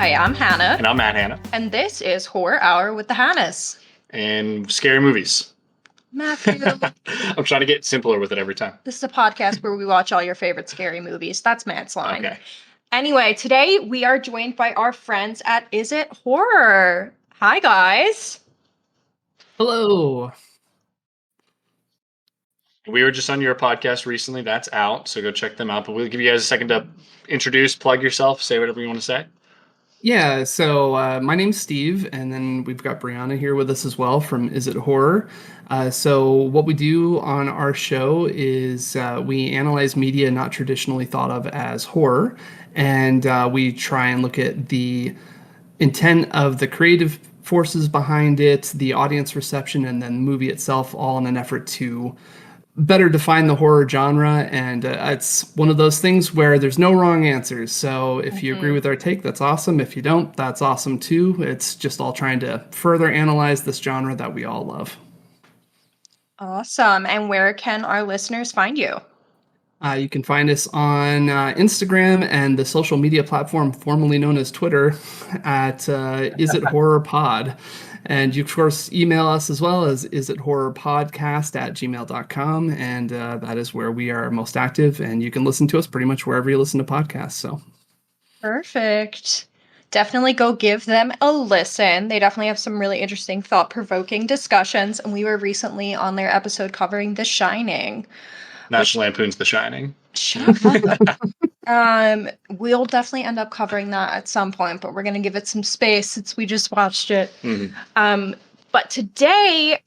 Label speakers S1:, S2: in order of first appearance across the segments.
S1: Hi, I'm Hannah.
S2: And I'm Matt Hanna.
S1: And this is Horror Hour with the Hannas.
S2: And scary movies.
S1: Matthew.
S2: I'm trying to get simpler with it every time.
S1: This is a podcast where we watch all your favorite scary movies. That's Matt's line.
S2: Okay.
S1: Anyway, today we are joined by our friends at Is It Horror. Hi, guys.
S3: Hello.
S2: We were just on your podcast recently. That's out, so go check them out. But we'll give you guys a second to introduce, plug yourself, say whatever you want to say.
S3: Yeah, so my name's Steve, and then we've got Brianna here with us as well from Is It Horror. So what we do on our show is we analyze media not traditionally thought of as horror, and we try and look at the intent of the creative forces behind it, the audience reception, and then the movie itself, all in an effort to better define the horror genre. And it's one of those things where there's no wrong answers. So if you agree with our take, that's awesome. If you don't, that's awesome too. It's just all trying to further analyze this genre that we all love.
S1: Awesome. And where can our listeners find you?
S3: You can find us on Instagram and the social media platform formerly known as Twitter at Is It Horror Pod. And you, of course, email us as well as isithorrorpodcast@gmail.com. And that is where we are most active. And you can listen to us pretty much wherever you listen to podcasts. So
S1: Perfect. Definitely go give them a listen. They definitely have some really interesting, thought-provoking discussions. And we were recently on their episode covering The Shining.
S2: National Lampoon's The Shining.
S1: Shut up. We'll definitely end up covering that at some point, but we're going to give it some space since we just watched it.
S2: Mm-hmm.
S1: But today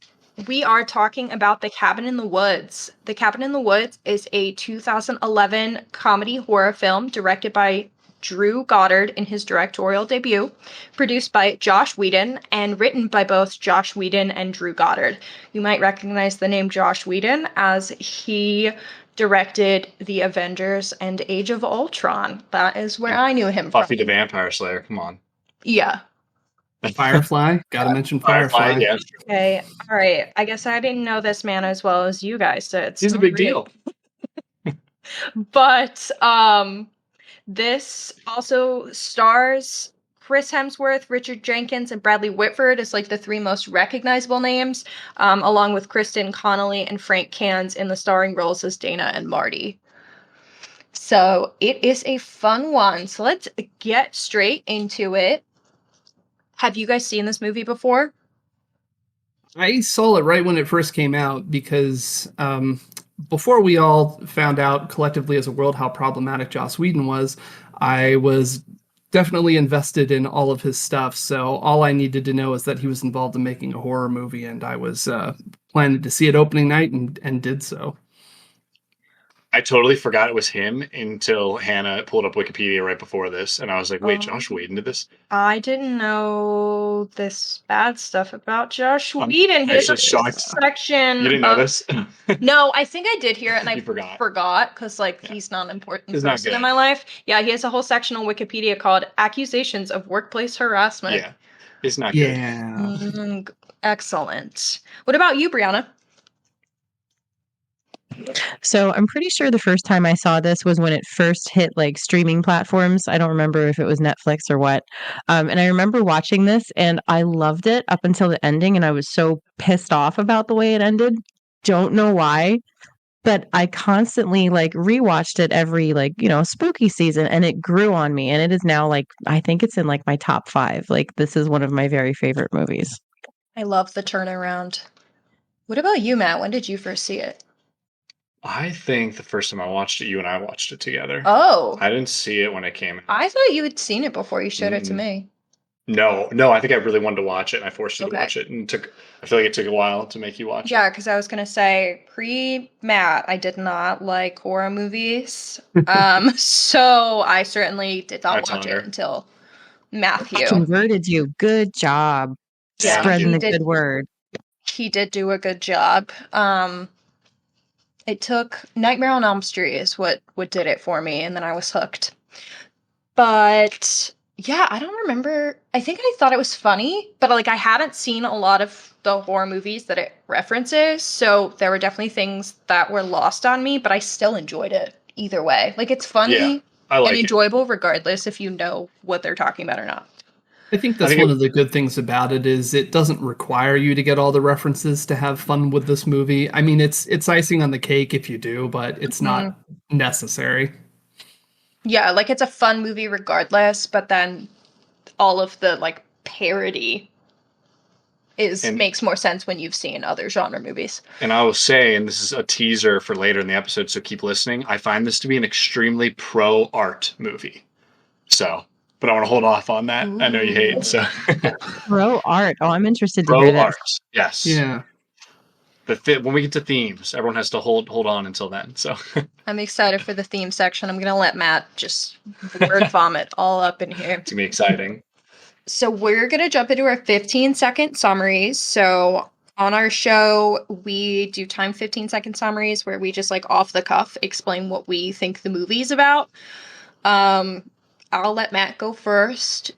S1: we are talking about The Cabin in the Woods. The Cabin in the Woods is a 2011 comedy horror film directed by Drew Goddard in his directorial debut, produced by Josh Whedon, and written by both Josh Whedon and Drew Goddard. You might recognize the name Josh Whedon as he directed The Avengers and Age of Ultron. That is where I knew him
S2: Buffy
S1: from.
S2: the Vampire Slayer, come on.
S1: Yeah.
S3: Firefly, gotta mention Firefly.
S2: Yeah.
S1: Okay. All right. I guess I didn't know this man as well as you guys did.
S2: He's a big deal.
S1: But this also stars Chris Hemsworth, Richard Jenkins, and Bradley Whitford as like the three most recognizable names, along with Kristen Connolly and Frank Kans in the starring roles as Dana and Marty. So it is a fun one. So let's get straight into it. Have you guys seen this movie before?
S3: I saw it right when it first came out because before we all found out collectively as a world how problematic Joss Whedon was, I was definitely invested in all of his stuff. So all I needed to know is that he was involved in making a horror movie, and I was planning to see it opening night and did so.
S2: I totally forgot it was him until Hannah pulled up Wikipedia right before this, and I was like, wait, Josh Whedon did this?
S1: I didn't know this bad stuff about Josh Whedon. His section.
S2: You didn't know this?
S1: No, I think I did hear it, and I
S2: forgot
S1: because he's not an important
S2: He's
S1: person in my life. Yeah, he has a whole section on Wikipedia called "Accusations of Workplace Harassment."
S2: Yeah, it's not good.
S3: Yeah.
S1: Excellent. What about you, Brianna?
S4: So I'm pretty sure the first time I saw this was when it first hit like streaming platforms. I don't remember if it was Netflix or what. And I remember watching this and I loved it up until the ending. And I was so pissed off about the way it ended. Don't know why, but I constantly like rewatched it every spooky season, and it grew on me. And it is now I think it's in like my top 5. Like this is one of my very favorite movies.
S1: I love the turnaround. What about you, Matt? When did you first see it?
S2: I think the first time I watched it, you and I watched it together.
S1: Oh.
S2: I didn't see it when it came out.
S1: I thought you had seen it before you showed it to me.
S2: No, I think I really wanted to watch it, and I forced you to watch it. And I feel like it took a while to make you watch it.
S1: Yeah, because I was going to say, pre-Matt, I did not like horror movies. So I certainly did not watch it until Matthew.
S4: I converted you. Good job.
S1: Yeah,
S4: spreading the good word.
S1: He did do a good job. It took Nightmare on Elm Street is what did it for me, and then I was hooked. But yeah, I don't remember. I think I thought it was funny, but I hadn't seen a lot of the horror movies that it references, so there were definitely things that were lost on me, but I still enjoyed it either way. It's funny.
S2: Yeah. I like
S1: and
S2: it.
S1: enjoyable regardless if you know what they're talking about or not.
S3: I think that's one of the good things about it is it doesn't require you to get all the references to have fun with this movie. I mean, it's icing on the cake if you do, but it's not necessary.
S1: Yeah, like it's a fun movie regardless, but then all of the like parody makes more sense when you've seen other genre movies.
S2: And I will say, and this is a teaser for later in the episode, so keep listening, I find this to be an extremely pro-art movie. So, but I want to hold off on that. Ooh. I know you hate, so.
S4: Pro-art. Oh, I'm interested to hear
S2: Pro-art,
S4: this.
S2: yes.
S3: Yeah.
S2: When we get to themes, everyone has to hold on until then. So
S1: I'm excited for the theme section. I'm going to let Matt just word vomit all up in here.
S2: It's going to be exciting.
S1: So we're going to jump into our 15-second summaries. So on our show, we do time 15-second summaries where we just like off the cuff explain what we think the movie's about. I'll let Matt go first.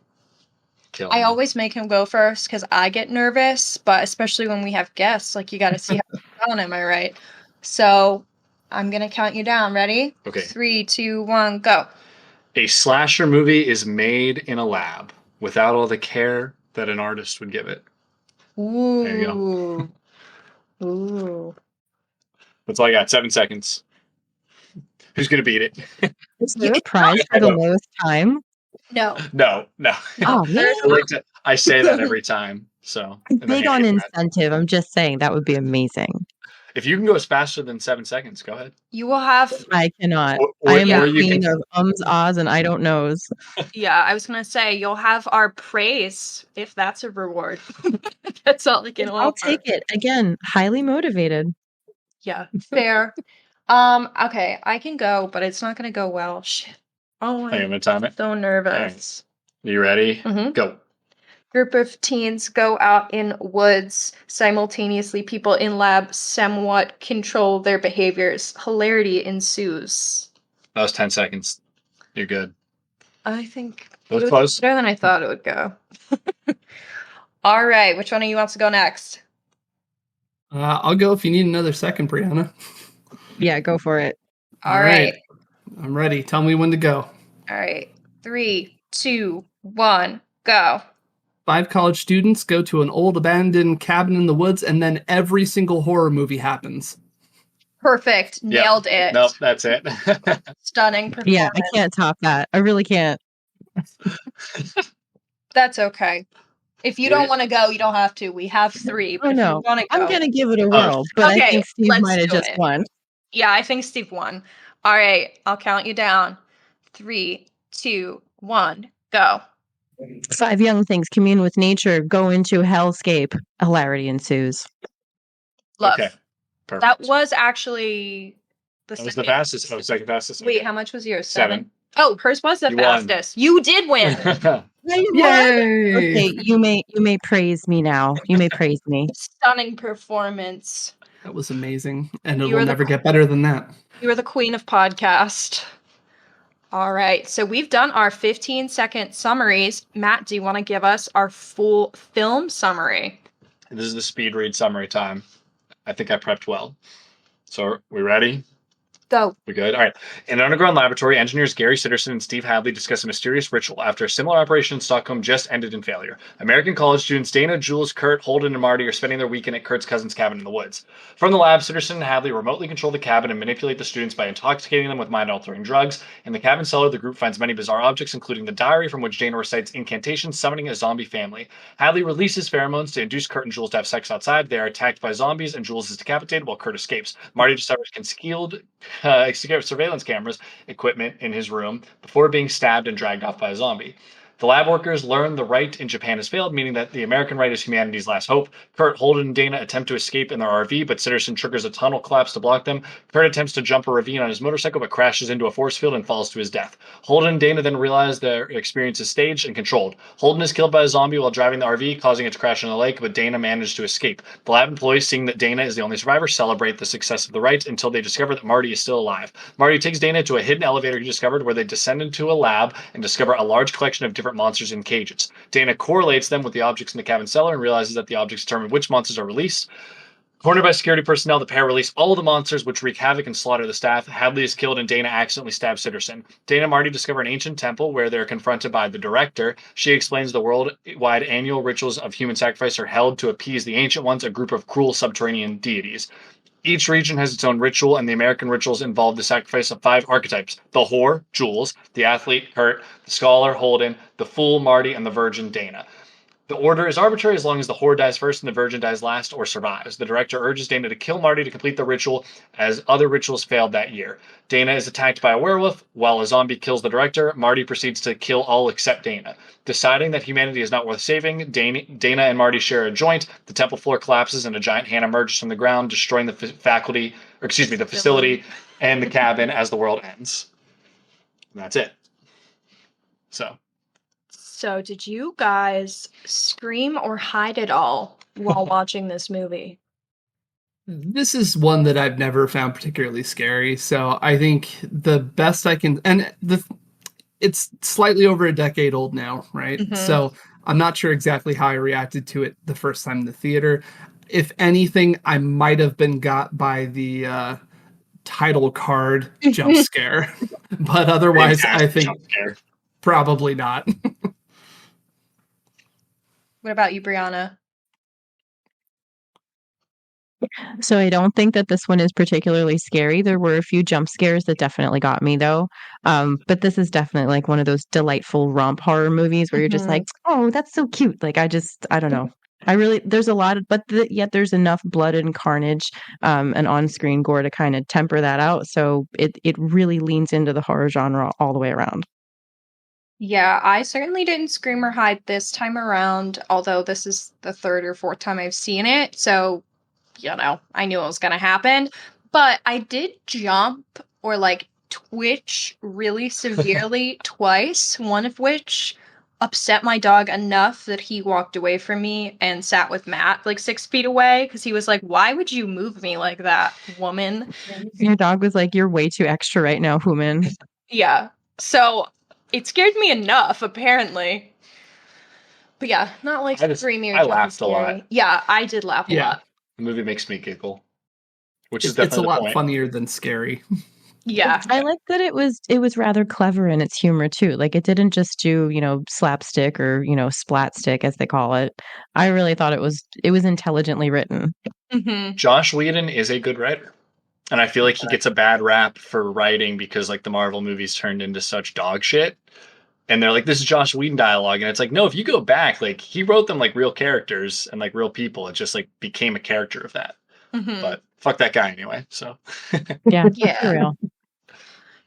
S1: I always make him go first because I get nervous, but especially when we have guests, like you got to see how it's going, am I right? So I'm going to count you down. Ready?
S2: Okay.
S1: 3, 2, 1, go.
S2: A slasher movie is made in a lab without all the care that an artist would give it.
S1: Ooh.
S2: There you
S1: go. Ooh.
S2: That's all I got. 7 seconds. Who's going to beat it?
S4: Is there a prize for the lowest time?
S2: No.
S4: Oh, man.
S2: I say that every time. So
S4: I'm big on incentive. I'm just saying that would be amazing.
S2: If you can go as faster than 7 seconds, go ahead.
S1: You will have.
S4: I cannot. I am the queen of ahs, and I don't knows.
S1: Yeah, I was gonna say you'll have our praise if that's a reward. That's all I can offer.
S4: I'll take it. Again, highly motivated.
S1: Yeah, fair. Okay, I can go, but it's not gonna go well. Shit. Oh,
S2: I'm gonna time it.
S1: So nervous.
S2: Right. You ready?
S1: Mm-hmm.
S2: Go.
S1: Group of teens go out in woods. Simultaneously, people in lab somewhat control their behaviors. Hilarity ensues.
S2: That was 10 seconds. You're good.
S1: I think
S2: it was close.
S1: Better than I thought it would go. All right, which one of you wants to go next?
S3: I'll go if you need another second, Brianna.
S4: Yeah, go for it.
S1: All right.
S3: I'm ready. Tell me when to go.
S1: All right. 3, 2, 1, go.
S3: 5 college students go to an old abandoned cabin in the woods, and then every single horror movie happens.
S1: Perfect. Nailed it.
S2: Nope, that's it.
S1: Stunning performance.
S4: Yeah, I can't top that. I really can't.
S1: That's okay. If you don't want to go, you don't have to. We have 3.
S4: Oh, no. I'm going to give it a whirl, but
S1: okay,
S4: I think Steve might have just won.
S1: Yeah, I think Steve won. All right, I'll count you down. 3, 2, 1, go.
S4: 5 young things commune with nature, go into hellscape. Hilarity ensues.
S1: Love.
S2: Okay. Perfect.
S1: That was actually
S2: the fastest. Oh, second fastest.
S1: Wait, how much was yours?
S2: 7.
S1: Oh, hers was the fastest. Won. You did win.
S3: Yay!
S4: Okay, you may praise me now. You may praise me.
S1: Stunning performance.
S3: That was amazing, and it will never get better than that.
S1: You are the queen of podcast. All right, so we've done our 15-second summaries. Matt, do you want to give us our full film summary?
S2: This is the speed read summary time. I think I prepped well. So, are we ready?
S1: Go.
S2: We good? All right. In an underground laboratory, engineers Gary Sitterson and Steve Hadley discuss a mysterious ritual after a similar operation in Stockholm just ended in failure. American college students Dana, Jules, Kurt, Holden, and Marty are spending their weekend at Kurt's cousin's cabin in the woods. From the lab, Sitterson and Hadley remotely control the cabin and manipulate the students by intoxicating them with mind-altering drugs. In the cabin cellar, the group finds many bizarre objects, including the diary from which Dana recites incantations summoning a zombie family. Hadley releases pheromones to induce Kurt and Jules to have sex outside. They are attacked by zombies, and Jules is decapitated while Kurt escapes. Marty discovers concealed surveillance cameras equipment in his room before being stabbed and dragged off by a zombie. The lab workers learn the right in Japan has failed, meaning that the American right is humanity's last hope. Kurt, Holden, and Dana attempt to escape in their RV, but Sitterson triggers a tunnel collapse to block them. Kurt attempts to jump a ravine on his motorcycle, but crashes into a force field and falls to his death. Holden and Dana then realize their experience is staged and controlled. Holden is killed by a zombie while driving the RV, causing it to crash in the lake, but Dana manages to escape. The lab employees, seeing that Dana is the only survivor, celebrate the success of the right until they discover that Marty is still alive. Marty takes Dana to a hidden elevator he discovered where they descend into a lab and discover a large collection of different monsters in cages. Dana correlates them with the objects in the cabin cellar and realizes that the objects determine which monsters are released. Cornered by security personnel, the pair release all of the monsters, which wreak havoc and slaughter the staff. Hadley is killed, and Dana accidentally stabs Sitterson. Dana and Marty discover an ancient temple where they're confronted by the director. She explains the worldwide annual rituals of human sacrifice are held to appease the Ancient Ones, a group of cruel subterranean deities. Each region has its own ritual, and the American rituals involve the sacrifice of 5 archetypes: the whore, Jules; the athlete, Kurt; the scholar, Holden; the fool, Marty; and the virgin, Dana. The order is arbitrary as long as the whore dies first and the virgin dies last or survives. The director urges Dana to kill Marty to complete the ritual, as other rituals failed that year. Dana is attacked by a werewolf. While a zombie kills the director, Marty proceeds to kill all except Dana. Deciding that humanity is not worth saving, Dana and Marty share a joint. The temple floor collapses and a giant hand emerges from the ground, destroying the facility and the cabin as the world ends. And that's it.
S1: So, did you guys scream or hide at all while watching this movie?
S3: This is one that I've never found particularly scary. So I think the best I can, and it's slightly over a decade old now, right?
S1: Mhm.
S3: So I'm not sure exactly how I reacted to it the first time in the theater. If anything, I might have been got by the title card jump scare, but otherwise, I think probably not.
S1: What about you, Brianna?
S4: So I don't think that this one is particularly scary. There were a few jump scares that definitely got me though. But this is definitely like one of those delightful romp horror movies where you're just like, oh, that's so cute. Like I don't know. There's a lot of, but yet there's enough blood and carnage and on-screen gore to kind of temper that out. So it really leans into the horror genre all the way around.
S1: Yeah, I certainly didn't scream or hide this time around, although this is the 3rd or 4th time I've seen it. So, I knew it was going to happen. But I did jump or like twitch really severely twice, one of which upset my dog enough that he walked away from me and sat with Matt like 6 feet away because he was like, why would you move me like that, woman?
S4: Your dog was like, you're way too extra right now, woman.
S1: Yeah. So it scared me enough, apparently. But yeah, not like screaming or
S2: I laughed a lot.
S1: Yeah, I did laugh a lot.
S2: The movie makes me giggle, which is definitely
S3: it's a lot funnier than scary.
S1: Yeah.
S4: I like that it was rather clever in its humor too. Like it didn't just do, slapstick or, splat stick as they call it. I really thought it was intelligently written.
S1: Mm-hmm.
S2: Josh Whedon is a good writer. And I feel like he gets a bad rap for writing because like the Marvel movies turned into such dog shit. And they're like, this is Josh Whedon dialogue. And it's like, no, if you go back, like he wrote them like real characters and like real people. It just like became a character of that. Mm-hmm. But fuck that guy anyway. So
S4: yeah.
S1: Yeah.
S4: Real.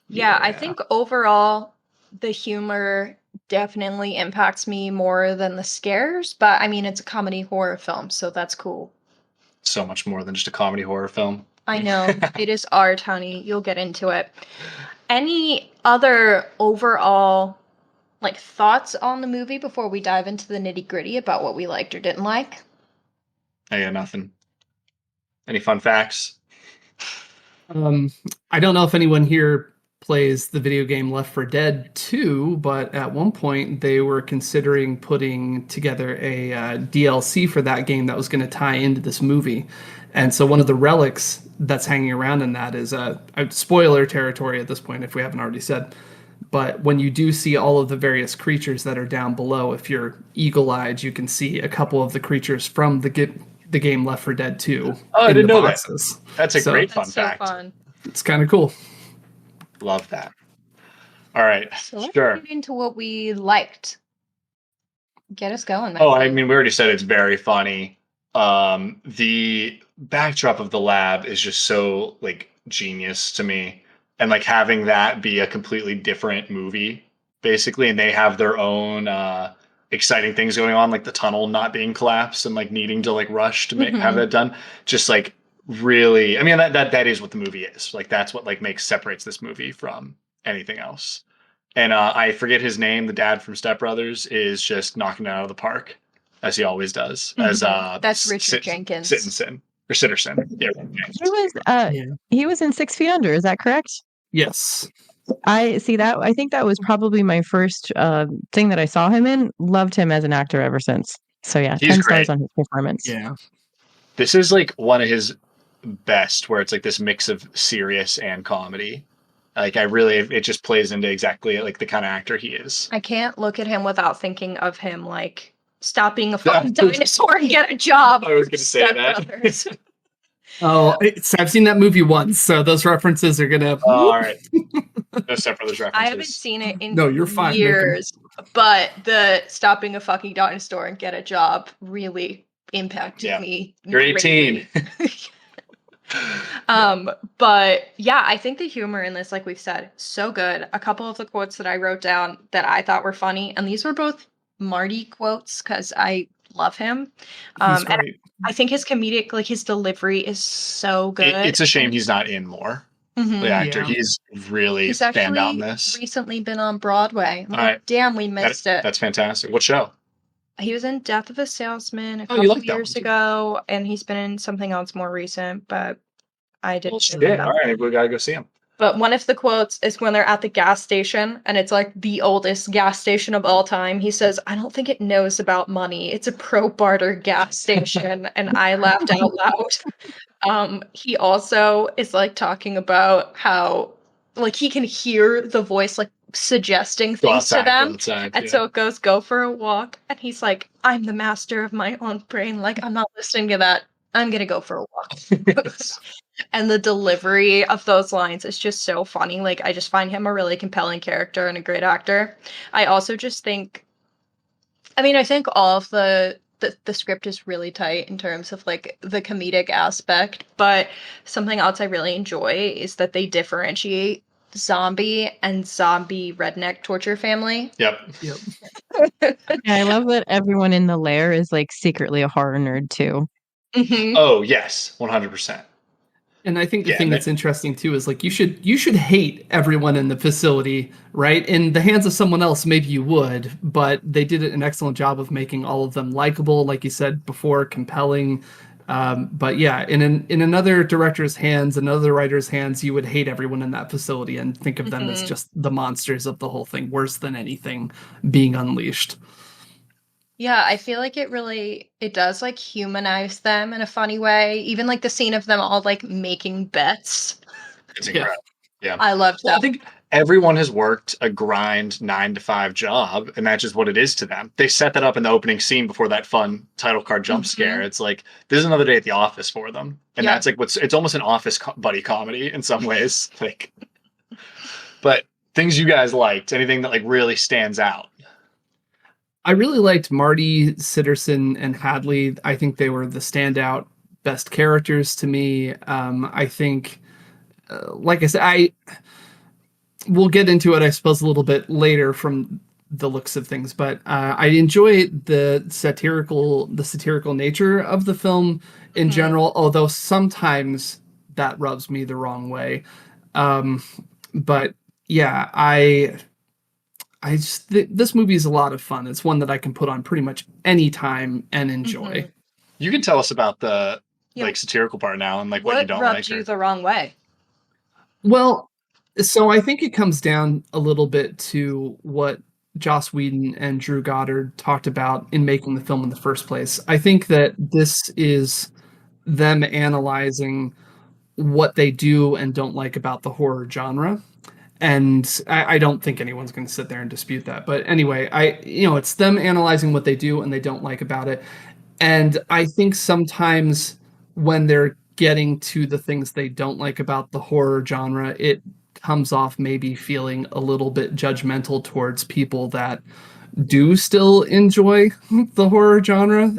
S1: Yeah, I think overall the humor definitely impacts me more than the scares. But I mean, it's a comedy horror film, so that's cool.
S2: So much more than just a comedy horror film.
S1: I know. It is art, honey. You'll get into it. Any other overall like thoughts on the movie before we dive into the nitty-gritty about what we liked or didn't like?
S2: I got nothing. Any fun facts?
S3: I don't know if anyone here plays the video game Left 4 Dead 2, but at one point they were considering putting together a DLC for that game that was going to tie into this movie. And so one of the relics that's hanging around in that is a spoiler territory at this point, if we haven't already said. But when you do see all of the various creatures that are down below, if you're eagle-eyed, you can see a couple of the creatures from the game Left 4 Dead 2.
S2: Oh, I didn't know that.
S3: Boxes.
S2: That's a great fun fact.
S1: So fun.
S3: It's kind of cool.
S2: Love that. All right.
S1: So let's get into what we liked. Get us going.
S2: Oh, I mean, we already said it's very funny. The backdrop of the lab is just so like genius to me. And like having that be a completely different movie, basically, and they have their own exciting things going on, like the tunnel not being collapsed and like needing to like rush to have that done. Just like really, I mean, that is what the movie is. Like that's what like separates this movie from anything else. And I forget his name. The dad from Step Brothers is just knocking it out of the park, as he always does. As
S1: that's Richard Jenkins.
S2: Sitterson.
S4: Yeah. He was in 6 Feet Under. Is that correct?
S3: Yes.
S4: I think that was probably my first thing that I saw him in. Loved him as an actor ever since. So yeah,
S2: He's
S4: 10
S2: great.
S4: stars on his performance.
S3: Yeah.
S2: This is like one of his best, where it's like this mix of serious and comedy. Like it just plays into exactly like the kind of actor he is.
S1: I can't look at him without thinking of him like stop being a fucking dinosaur and get a job.
S2: I was going to say that.
S3: Oh, I've seen that movie once, so those references are gonna.
S2: All right, no step for those references.
S1: I haven't seen it in
S3: you're fine,
S1: years, but the stop being a fucking dinosaur and get a job really impacted me.
S2: You're 18.
S1: But yeah, I think the humor in this, like we've said, so good. A couple of the quotes that I wrote down that I thought were funny, and these were both Marty quotes because I love him. And I think his comedic, like his delivery is so good.
S2: It's a shame he's not in more. The actor, he's really standout in this.
S1: Recently been on Broadway. Like, damn, we missed it.
S2: That's fantastic. What show?
S1: He was in Death of a Salesman a couple years ago, and he's been in something else more recent, but I didn't.
S2: All right, we gotta go see him.
S1: But one of the quotes is when they're at the gas station, and it's like the oldest gas station of all time. He says, "I don't think it knows about money. It's a pro-barter gas station." And I laughed out loud. He also is like talking about how like he can hear the voice like suggesting things to them. And so it goes, "Go for a walk." And he's like, "I'm the master of my own brain. Like, I'm not listening to that. I'm going to go for a walk." And the delivery of those lines is just so funny. Like, I just find him a really compelling character and a great actor. I also just think, I think all of the script is really tight in terms of like the comedic aspect, but something else I really enjoy is that they differentiate zombie and zombie redneck torture family.
S2: Yep.
S4: Yeah, I love that everyone in the lair is like secretly a horror nerd too.
S1: Mm-hmm.
S2: Oh yes, 100%.
S3: And I think the thing that's interesting too is like you should hate everyone in the facility, right? In the hands of someone else, maybe you would, but they did an excellent job of making all of them likable, like you said before, compelling. But yeah, in another director's hands, another writer's hands, you would hate everyone in that facility and think of them as just the monsters of the whole thing, worse than anything being unleashed.
S1: Yeah, I feel like it does like humanize them in a funny way. Even like the scene of them all like making bets.
S2: It's incredible. Yeah.
S1: I loved that.
S2: I think everyone has worked a grind 9-to-5 job, and that's just what it is to them. They set that up in the opening scene before that fun title card jump scare. It's like, this is another day at the office for them. And that's like it's almost an office buddy comedy in some ways. Like, but things you guys liked, anything that like really stands out?
S3: I really liked Marty, Sitterson, and Hadley. I think they were the standout best characters to me. I think, like I said, we'll get into it, I suppose, a little bit later from the looks of things, but I enjoy the satirical nature of the film in general, although sometimes that rubs me the wrong way. But yeah, this movie is a lot of fun. It's one that I can put on pretty much any time and enjoy.
S2: You can tell us about the like satirical part now and like what you don't like. What
S1: rubbed you the wrong way?
S3: Well, so I think it comes down a little bit to what Josh Whedon and Drew Goddard talked about in making the film in the first place. I think that this is them analyzing what they do and don't like about the horror genre. And I don't think anyone's going to sit there and dispute that. But anyway, it's them analyzing what they do and they don't like about it. And I think sometimes when they're getting to the things they don't like about the horror genre, it comes off maybe feeling a little bit judgmental towards people that do still enjoy the horror genre.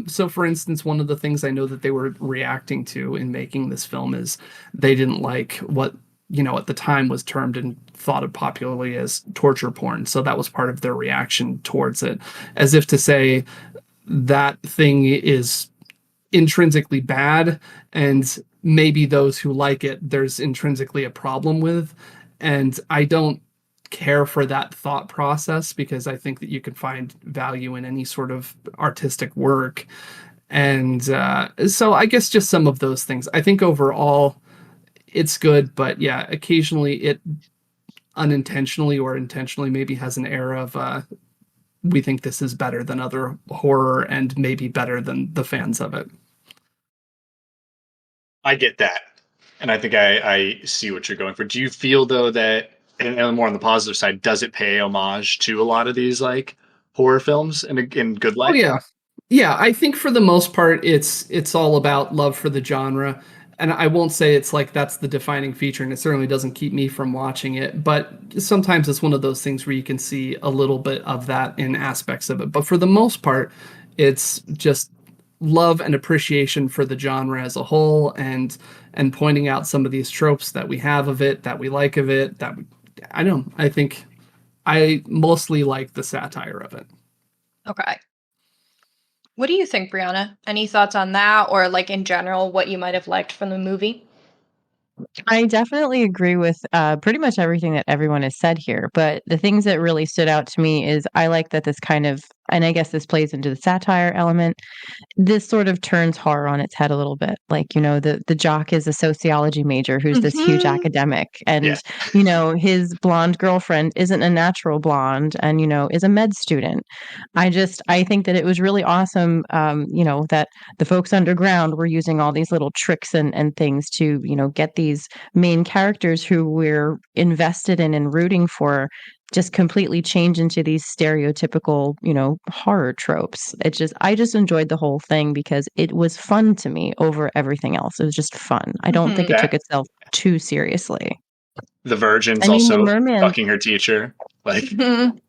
S3: So for instance, one of the things I know that they were reacting to in making this film is they didn't like what at the time was termed and thought of popularly as torture porn. So that was part of their reaction towards it, as if to say that thing is intrinsically bad and maybe those who like it, there's intrinsically a problem with. And I don't care for that thought process because I think that you can find value in any sort of artistic work. And so I guess just some of those things. I think overall, it's good, but yeah, occasionally it unintentionally or intentionally maybe has an air of we think this is better than other horror and maybe better than the fans of it.
S2: I get that. And I think I see what you're going for. Do you feel, though, that, and more on the positive side, does it pay homage to a lot of these, like, horror films in good light?
S3: Oh yeah. Yeah, I think for the most part it's all about love for the genre. And I won't say it's like that's the defining feature, and it certainly doesn't keep me from watching it, but sometimes it's one of those things where you can see a little bit of that in aspects of it. But for the most part, it's just love and appreciation for the genre as a whole, and pointing out some of these tropes that we have of it, that we like of it, I think I mostly like the satire of it.
S1: Okay. What do you think, Brianna? Any thoughts on that, or like in general, what you might have liked from the movie?
S4: I definitely agree with pretty much everything that everyone has said here. But the things that really stood out to me is I like that this kind of, and I guess this plays into the satire element, this sort of turns horror on its head a little bit. Like, the jock is a sociology major who's this huge academic. And, his blonde girlfriend isn't a natural blonde and, is a med student. I think that it was really awesome, that the folks underground were using all these little tricks and things to, get these main characters who we're invested in and rooting for just completely change into these stereotypical, horror tropes. I just enjoyed the whole thing because it was fun to me over everything else. It was just fun. I don't think it took itself too seriously.
S2: The virgin's also fucking her teacher. Like,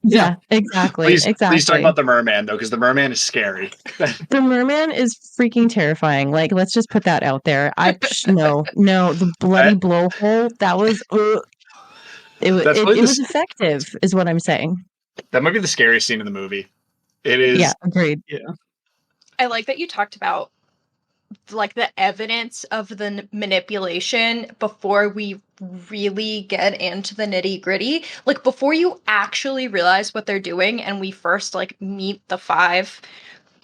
S4: yeah, exactly.
S2: Please talk about the merman, though, because the merman is scary.
S4: The merman is freaking terrifying. Like, let's just put that out there. No, the bloody blowhole, that was... It was effective, is what I'm saying.
S2: That might be the scariest scene in the movie. It is.
S4: Yeah, agreed.
S3: Yeah.
S1: I like that you talked about like the evidence of the manipulation before we really get into the nitty gritty. Like before you actually realize what they're doing, and we first like meet the 5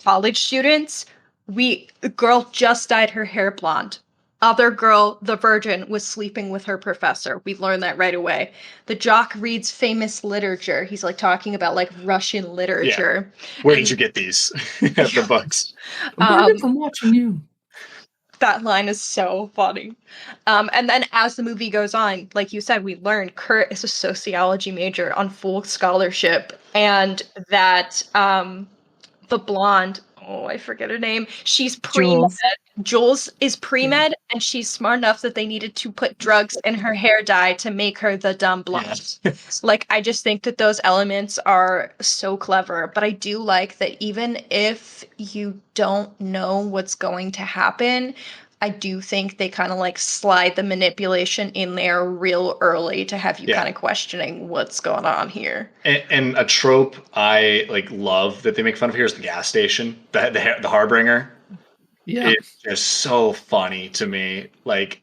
S1: college students. The girl just dyed her hair blonde. Other girl, the virgin, was sleeping with her professor. We learned that right away. The jock reads famous literature. He's like talking about like Russian literature.
S2: Yeah. Where did you get these? The books.
S3: I'm watching you.
S1: That line is so funny. And then as the movie goes on, like you said, we learn Kurt is a sociology major on full scholarship, and that the blonde, I forget her name, she's pre-med. Jules is pre-med, and she's smart enough that they needed to put drugs in her hair dye to make her the dumb blonde. Like, I just think that those elements are so clever, but I do like that even if you don't know what's going to happen, I do think they kind of like slide the manipulation in there real early to have you kind of questioning what's going on here.
S2: And a trope I like love that they make fun of here is the gas station, the Harbinger.
S3: Yeah,
S2: it's just so funny to me. Like,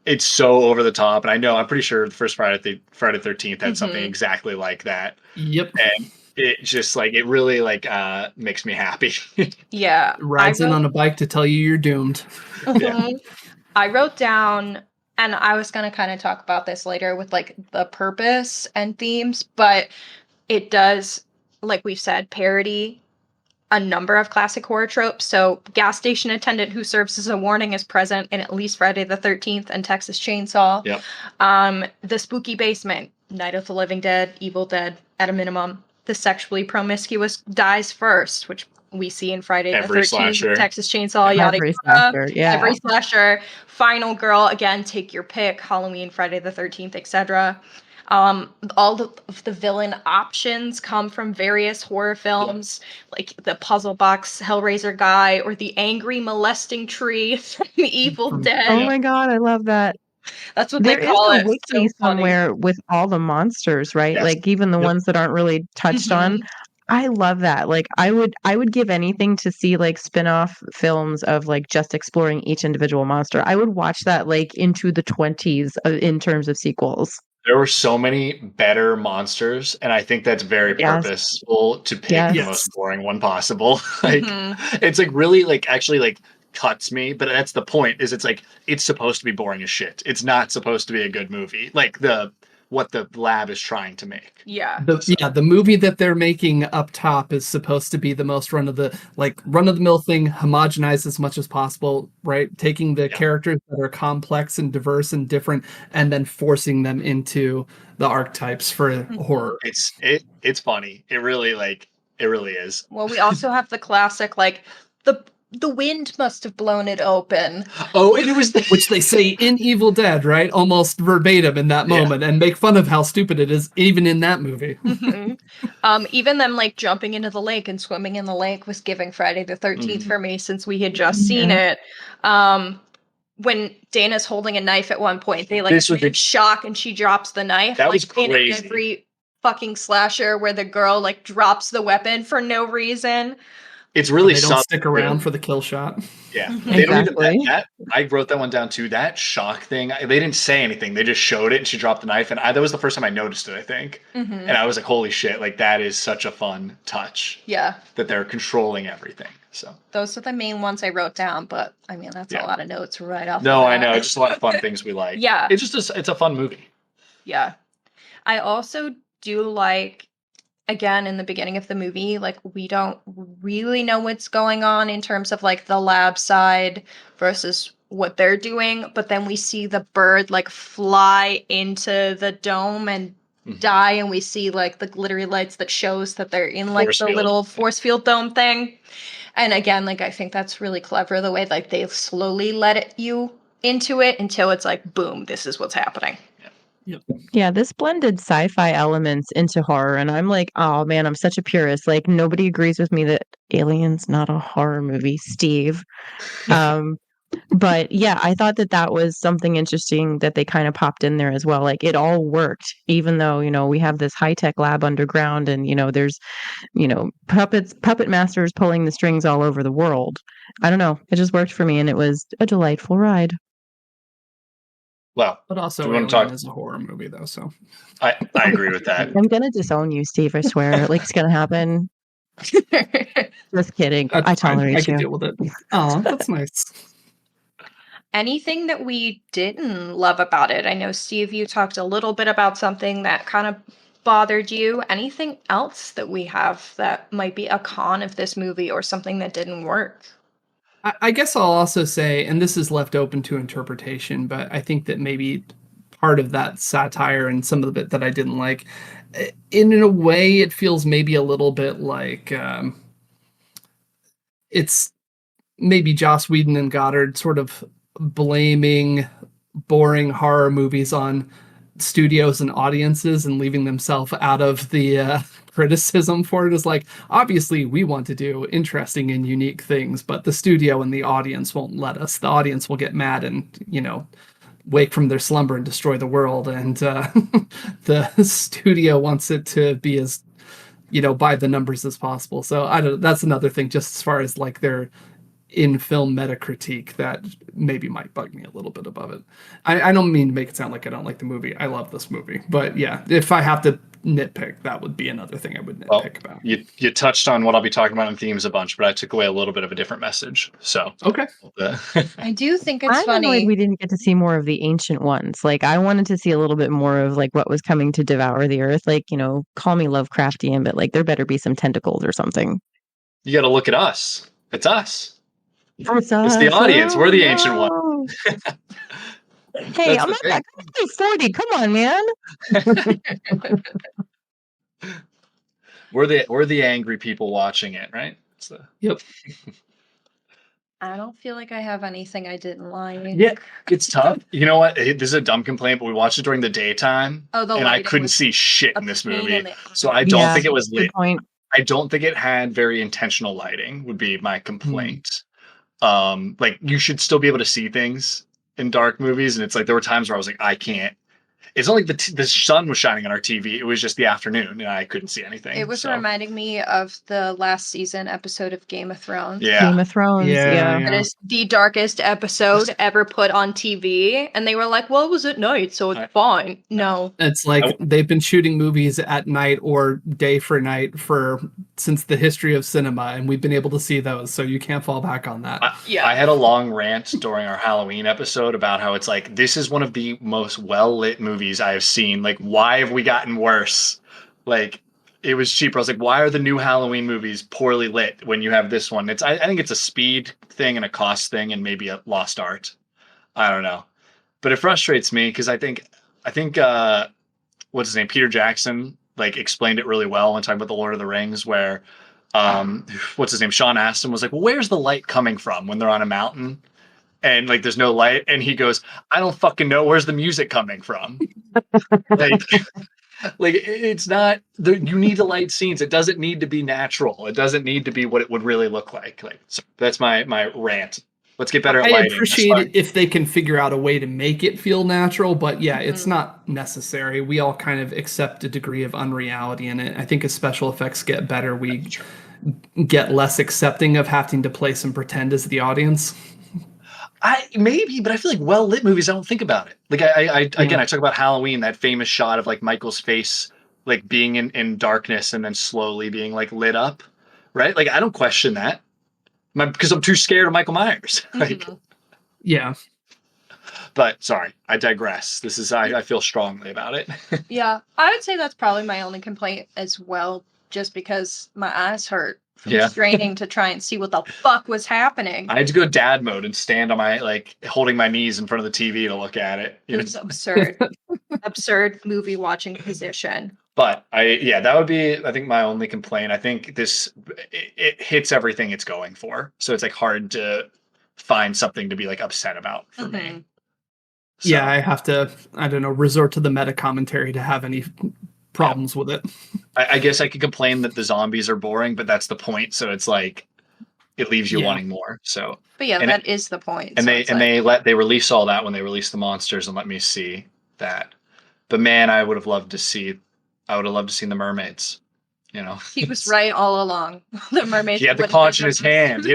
S2: it's so over the top, and I'm pretty sure the first Friday 13th had something exactly like that.
S3: Yep.
S2: And it just like it really like makes me happy.
S1: Yeah,
S3: rides in on a bike to tell you you're doomed.
S1: I wrote down, and I was going to kind of talk about this later with like the purpose and themes, but it does, like we've said, parody a number of classic horror tropes. So gas station attendant who serves as a warning is present in at least Friday the 13th and Texas Chainsaw.
S2: Yep.
S1: The spooky basement, Night of the Living Dead, Evil Dead at a minimum. The sexually promiscuous dies first, which we see in Friday the 13th,
S2: slasher.
S1: Texas Chainsaw, yada yada.
S4: Yeah.
S1: Every slasher. Final girl, again, take your pick. Halloween, Friday the 13th, etc. All of the villain options come from various horror films, like the puzzle box Hellraiser guy or the angry molesting tree from Evil Dead.
S4: Oh my god, I love that.
S1: That's what they call it.
S4: There is a wiki somewhere with all the monsters, right?
S2: Yes.
S4: Like even the ones that aren't really touched on. I love that. Like I would give anything to see like spin-off films of like just exploring each individual monster. I would watch that like into the 20s in terms of sequels.
S2: There were so many better monsters, and I think that's very purposeful to pick the most boring one possible. Like it's like really like actually like cuts me, but that's the point. Is it's like it's supposed to be boring as shit. It's not supposed to be a good movie. Like the what the lab is trying to make.
S1: Yeah.
S3: The movie that they're making up top is supposed to be the most run of the mill thing, homogenized as much as possible, right? Taking the characters that are complex and diverse and different, and then forcing them into the archetypes for horror.
S2: It's funny. It really is.
S1: Well, we also have the classic, like, the wind must have blown it open.
S2: Oh, and it was
S3: which they say in Evil Dead, right? Almost verbatim in that moment, and make fun of how stupid it is, even in that movie.
S1: Even them like jumping into the lake and swimming in the lake was giving Friday the 13th for me, since we had just seen it. When Dana's holding a knife at one point, they like shock and she drops the knife.
S2: That was crazy.
S1: In every fucking slasher where the girl like drops the weapon for no reason.
S2: It's really
S3: they don't stick around for the kill shot.
S2: Yeah, they don't even, I wrote that one down too. That shock thing, they didn't say anything. They just showed it, and she dropped the knife, and that was the first time I noticed it, I think. And I was like, "Holy shit!" Like that is such a fun touch.
S1: Yeah,
S2: that they're controlling everything. So those
S1: are the main ones I wrote down. But I mean, that's a lot of notes right off.
S2: No, I know. It's just a lot of fun things we like.
S1: Yeah,
S2: it's a fun movie.
S1: Yeah, I also do like. Again, in the beginning of the movie, like we don't really know what's going on in terms of like the lab side versus what they're doing, but then we see the bird like fly into the dome and die, and we see like the glittery lights that shows that they're in like the little force field dome thing. And again, like I think that's really clever, the way like they slowly let you into it until it's like, boom, this is what's happening.
S4: Yeah, this blended sci-fi elements into horror, and I'm like, oh man, I'm such a purist. Like nobody agrees with me that Alien's not a horror movie, Steve. But yeah, I thought that was something interesting that they kind of popped in there as well. Like it all worked, even though, we have this high-tech lab underground and, there's, puppet masters pulling the strings all over the world. I don't know. It just worked for me, and it was a delightful ride.
S2: Well,
S3: but also Alien is a horror movie, though, so
S2: I agree with that.
S4: I'm gonna disown you, Steve. I swear, like it's gonna happen. Just kidding. I tolerate you.
S3: I can deal with it. Oh, that's nice.
S1: Anything that we didn't love about it? I know, Steve, you talked a little bit about something that kind of bothered you. Anything else that we have that might be a con of this movie or something that didn't work?
S3: I guess I'll also say, and this is left open to interpretation, but I think that maybe part of that satire and some of the bit that I didn't like, in a way, it feels maybe a little bit like it's maybe Josh Whedon and Goddard sort of blaming boring horror movies on studios and audiences and leaving themselves out of the criticism for it. Is like, obviously we want to do interesting and unique things, but the studio and the audience won't let us. The audience will get mad and wake from their slumber and destroy the world, and the studio wants it to be as by the numbers as possible. So that's another thing, just as far as like their in film meta critique, that maybe might bug me a little bit above it. I don't mean to make it sound like I don't like the movie. I love this movie, but yeah, if I have to nitpick, that would be another thing I would nitpick about.
S2: You touched on what I'll be talking about in themes a bunch, but I took away a little bit of a different message. So
S3: okay.
S1: I do think it's
S4: funny.
S1: funny.
S4: Annoyed we didn't get to see more of the ancient ones. Like I wanted to see a little bit more of like what was coming to devour the earth. Like, call me Lovecraftian, but like there better be some tentacles or something.
S2: You got to look at us. It's us.
S4: It's
S2: the audience. We're the ancient one.
S4: Hey, I'm not 40. Come on, man.
S2: We're the angry people watching it, right?
S3: Yep.
S1: I don't feel like I have anything I didn't like.
S2: Yeah, it's tough. You know what? This is a dumb complaint, but we watched it during the daytime, and I couldn't see shit in this movie. So I don't think it was lit. I don't think it had very intentional lighting, would be my complaint. Like you should still be able to see things in dark movies, and it's like there were times where I was like, I can't. It's not like the sun was shining on our TV. It was just the afternoon, and I couldn't see anything.
S1: It was reminding me of the last season episode of Game of Thrones.
S2: Yeah.
S4: Game of Thrones, yeah.
S1: It is the darkest episode ever put on TV, and they were like, well, it was at night, so it's fine. No.
S3: It's like they've been shooting movies at night or day for night since the history of cinema, and we've been able to see those, so you can't fall back on that.
S2: I had a long rant during our Halloween episode about how it's like, this is one of the most well-lit movies movies I have seen. Like, why have we gotten worse? Like, it was cheaper. I was like, why are the new Halloween movies poorly lit when you have this one? I think it's a speed thing and a cost thing and maybe a lost art. I don't know. But it frustrates me because I think what's his name? Peter Jackson, like, explained it really well when talking about the Lord of the Rings, where what's his name? Sean Astin was like, well, where's the light coming from when they're on a mountain? And like, there's no light. And he goes, I don't fucking know. Where's the music coming from? like, like, it's not, you need to light scenes. It doesn't need to be natural. It doesn't need to be what it would really look like. Like, so that's my rant. Let's get better at lighting.
S3: I appreciate it if they can figure out a way to make it feel natural, but yeah, it's not necessary. We all kind of accept a degree of unreality in it. I think as special effects get better, we get less accepting of having to play some pretend as the audience.
S2: Maybe, but I feel like well-lit movies, I don't think about it. Like, I talk about Halloween, that famous shot of like Michael's face, like being in darkness and then slowly being like lit up, right? Like, I don't question that. Because I'm too scared of Michael Myers. Like,
S3: yeah.
S2: But sorry, I digress. This is I feel strongly about it.
S1: Yeah, I would say that's probably my only complaint as well, just because my eyes hurt from straining to try and see what the fuck was happening.
S2: I had to go dad mode and stand on my, like, holding my knees in front of the TV to look at it.
S1: It was absurd. Absurd movie watching position.
S2: But that would be, I think, my only complaint. I think it hits everything it's going for. So it's like hard to find something to be like upset about for me. So.
S3: Yeah, I have to, I don't know, resort to the meta commentary to have any problems with it.
S2: I guess I could complain that the zombies are boring, but that's the point. So it's like, it leaves you wanting more. So,
S1: but yeah, that is the point.
S2: And so they release all that when they release the monsters and let me see that. But man, I would have loved to see the mermaids. You know,
S1: he was right all along. The mermaids.
S2: He had the conch in his hand.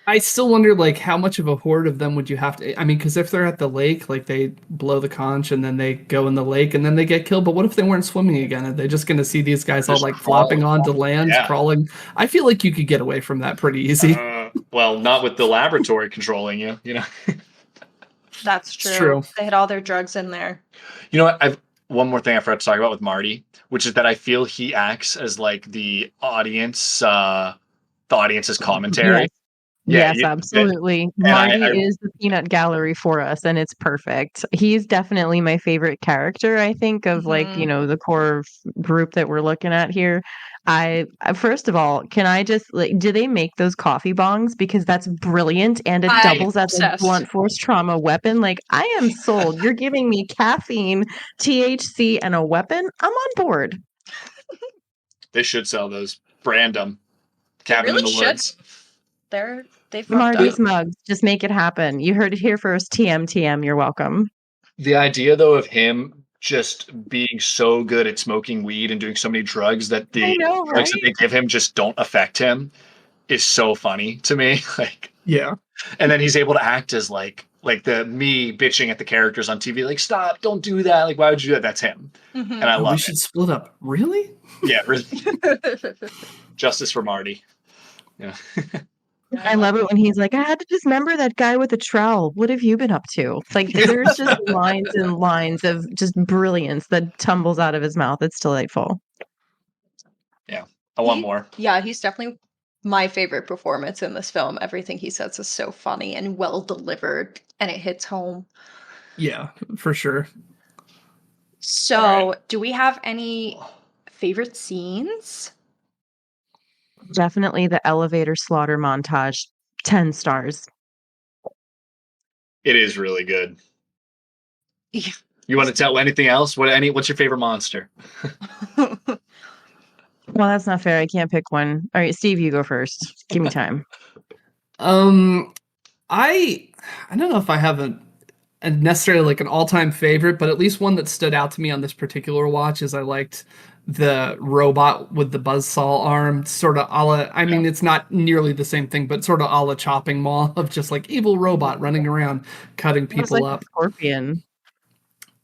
S3: I still wonder, like, how much of a horde of them would you have to? I mean, because if they're at the lake, like, they blow the conch and then they go in the lake and then they get killed. But what if they weren't swimming again? Are they just going to see these guys all like flopping onto land, crawling? I feel like you could get away from that pretty easy.
S2: Well, not with the laboratory controlling you. You know.
S1: That's true. They had all their drugs in there.
S2: You know what? One more thing I forgot to talk about with Marty, which is that I feel he acts as like the audience's commentary.
S4: Yes, absolutely. Marty is the peanut gallery for us, and it's perfect. He's definitely my favorite character, I think, of like, you know, the core group that we're looking at here. First of all, can I just, like, do they make those coffee bongs? Because that's brilliant, and it doubles as a blunt force trauma weapon. Like, I am sold. You're giving me caffeine, THC, and a weapon. I'm on board.
S2: They should sell those. Brand them. Cabin in the Woods.
S1: They've
S4: Marty's mugs. Just make it happen. You heard it here first. TM. You're welcome.
S2: The idea, though, of him just being so good at smoking weed and doing so many drugs that the drugs that they give him just don't affect him is so funny to me. Like,
S3: yeah.
S2: And then he's able to act as like the me bitching at the characters on TV, like, stop, don't do that. Like, why would you do that? That's him. And I love it.
S3: We should split up. Really?
S2: Yeah. Really. Justice for Marty. Yeah.
S4: I love it when he's like, I had to dismember that guy with the trowel. What have you been up to? It's like, there's just lines and lines of just brilliance that tumbles out of his mouth. It's delightful.
S2: Yeah. I want more.
S1: Yeah, he's definitely my favorite performance in this film. Everything he says is so funny and well delivered, and it hits home.
S3: Yeah, for sure.
S1: So, do we have any favorite scenes?
S4: Definitely the elevator slaughter montage. 10 stars.
S2: It is really good.
S1: Yeah.
S2: You want to tell anything else? What's your favorite monster?
S4: Well, that's not fair. I can't pick one. All right, Steve, you go first. Give me time.
S3: I don't know if I have a necessarily like an all-time favorite, but at least one that stood out to me on this particular watch is I liked the robot with the buzzsaw arm, sort of a la, I mean, it's not nearly the same thing, but sort of a la Chopping Mall of just like evil robot running around, cutting people up.
S4: Scorpion.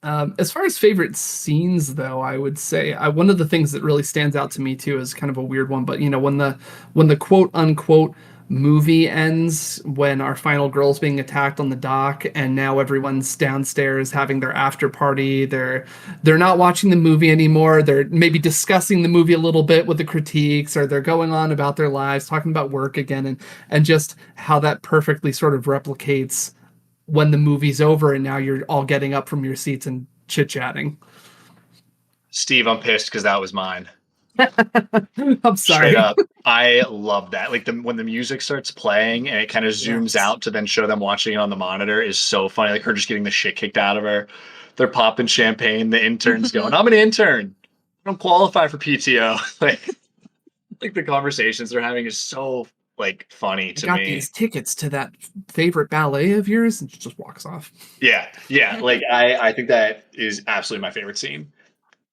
S3: As far as favorite scenes, though, I would say one of the things that really stands out to me too is kind of a weird one, but you know, when the quote unquote movie ends when our final girl's being attacked on the dock, and now everyone's downstairs having their after party. They're not watching the movie anymore. They're maybe discussing the movie a little bit with the critiques, or they're going on about their lives, talking about work again, and just how that perfectly sort of replicates when the movie's over and now you're all getting up from your seats and chit-chatting.
S2: Steve, I'm pissed because that was mine.
S3: I'm sorry.
S2: Straight up. I love that. Like when the music starts playing and it kind of zooms out to then show them watching it on the monitor is so funny. Like her just getting the shit kicked out of her. They're popping champagne. The intern's going, I'm an intern. I don't qualify for PTO. like the conversations they're having is so like funny to me. I got
S3: these tickets to that favorite ballet of yours, and she just walks off.
S2: Yeah. Like I think that is absolutely my favorite scene.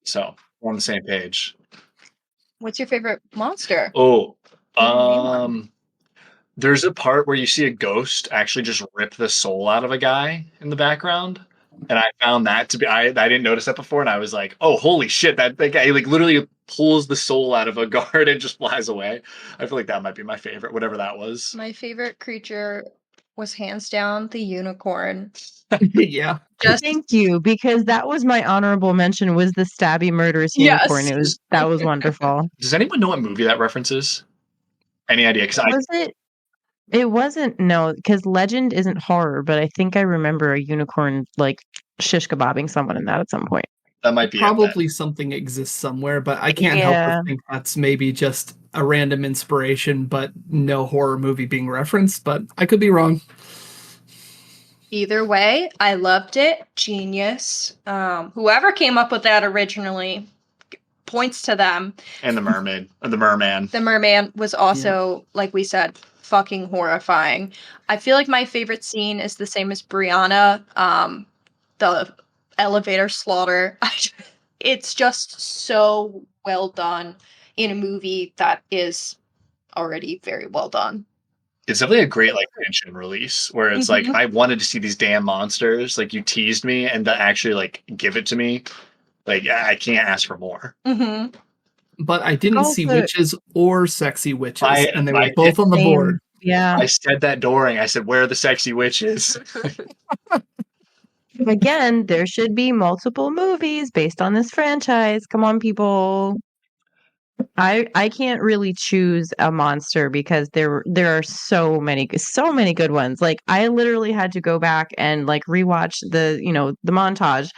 S2: So we're on the same page.
S1: What's your favorite monster?
S2: There's a part where you see a ghost actually just rip the soul out of a guy in the background. And I found that to be, I didn't notice that before. And I was like, oh, holy shit. That guy like literally pulls the soul out of a guard and just flies away. I feel like that might be my favorite, whatever that was.
S1: My favorite creature was hands down the unicorn.
S3: Yeah.
S4: Thank you, because that was my honorable mention, was the stabby murderous unicorn.
S1: Yes.
S4: That was wonderful.
S2: Does anyone know what movie that references? Any idea?
S4: It wasn't, no, because Legend isn't horror, but I think I remember a unicorn like shish kebabbing someone in that at some point.
S2: That might be
S3: probably something exists somewhere, but I can't help but think that's maybe just a random inspiration, but no horror movie being referenced, but I could be wrong.
S1: Either way, I loved it. Genius. Whoever came up with that originally, points to them.
S2: And the mermaid. Or the merman.
S1: The merman was also, like we said, fucking horrifying. I feel like my favorite scene is the same as Brianna. The elevator slaughter. It's just so well done in a movie that is already very well done.
S2: It's definitely a great like tension release where it's like I wanted to see these damn monsters. Like you teased me, and to actually like give it to me, like I can't ask for more.
S1: Mm-hmm.
S3: But I didn't see witches or sexy witches, and they were both on the board.
S4: Yeah,
S2: I said that during. I said, "Where are the sexy witches?"
S4: Again, there should be multiple movies based on this franchise. Come on, people. I can't really choose a monster because there are so many good ones. Like I literally had to go back and like rewatch the montage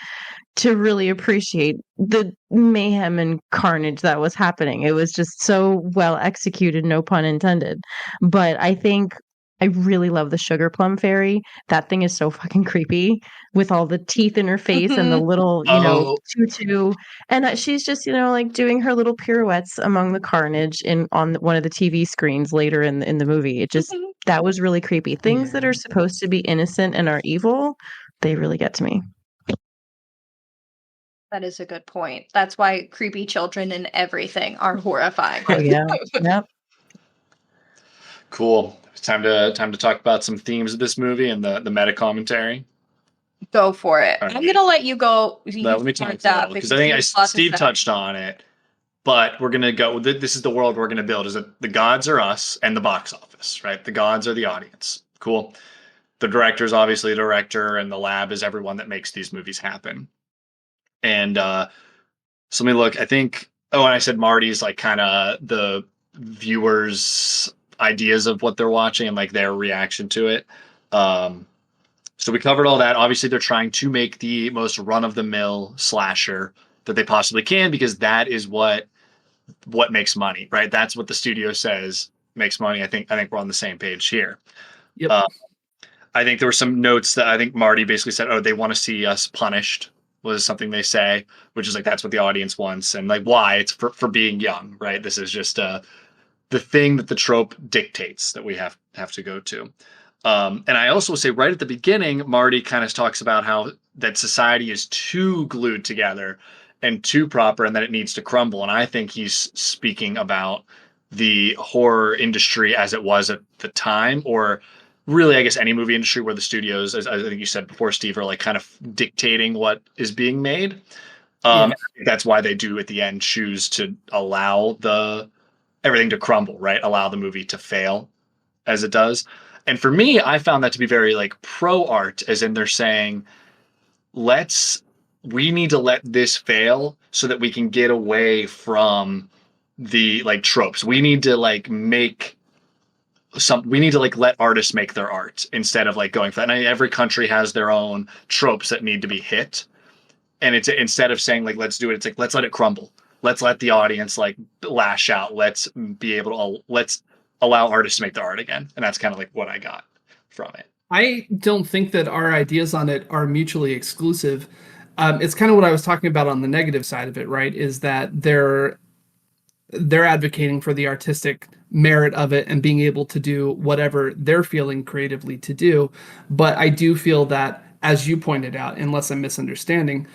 S4: to really appreciate the mayhem and carnage that was happening. It was just so well executed, no pun intended. But I think I really love the sugar plum fairy. That thing is so fucking creepy with all the teeth in her face and the little, tutu. And she's just, like doing her little pirouettes among the carnage on one of the TV screens later in the movie. It just, that was really creepy. Things that are supposed to be innocent and are evil, they really get to me.
S1: That is a good point. That's why creepy children and everything are horrifying.
S4: Oh, yeah. Yep.
S2: Cool. It's time to talk about some themes of this movie and the meta commentary.
S1: Go for it.
S2: Right.
S1: I'm gonna let you go.
S2: Let me talk that because I think Steve touched on it. But we're gonna go. This is the world we're gonna build. Is that the gods are us and the box office, right? The gods are the audience. Cool. The director is obviously the director, and the lab is everyone that makes these movies happen. And so let me look. I think. Oh, and I said Marty's like kind of the viewers' ideas of what they're watching and like their reaction to it. So we covered all that. Obviously, they're trying to make the most run-of-the-mill slasher that they possibly can because that is what makes money, right? That's what the studio says makes money. I think we're on the same page here.
S3: Yep.
S2: I think there were some notes that I think Marty basically said, "Oh, they want to see us punished." Was something they say, which is like that's what the audience wants, and like why it's for being young, right? This is just the thing that the trope dictates that we have to go to. And I also say right at the beginning, Marty kind of talks about how that society is too glued together and too proper and that it needs to crumble. And I think he's speaking about the horror industry as it was at the time, or really, I guess, any movie industry where the studios, as I think you said before, Steve, are like kind of dictating what is being made. I think that's why they do at the end choose to allow everything to crumble, right? Allow the movie to fail as it does. And for me, I found that to be very like pro art, as in they're saying, we need to let this fail so that we can get away from the like tropes. We need to like let artists make their art instead of like going for that. And every country has their own tropes that need to be hit. And it's instead of saying like, let's do it, it's like, let's let it crumble. Let's let the audience like lash out. Let's allow artists to make their art again. And that's kind of like what I got from it.
S3: I don't think that our ideas on it are mutually exclusive. It's kind of what I was talking about on the negative side of it, right? Is that they're advocating for the artistic merit of it and being able to do whatever they're feeling creatively to do. But I do feel that, as you pointed out, unless I'm misunderstanding,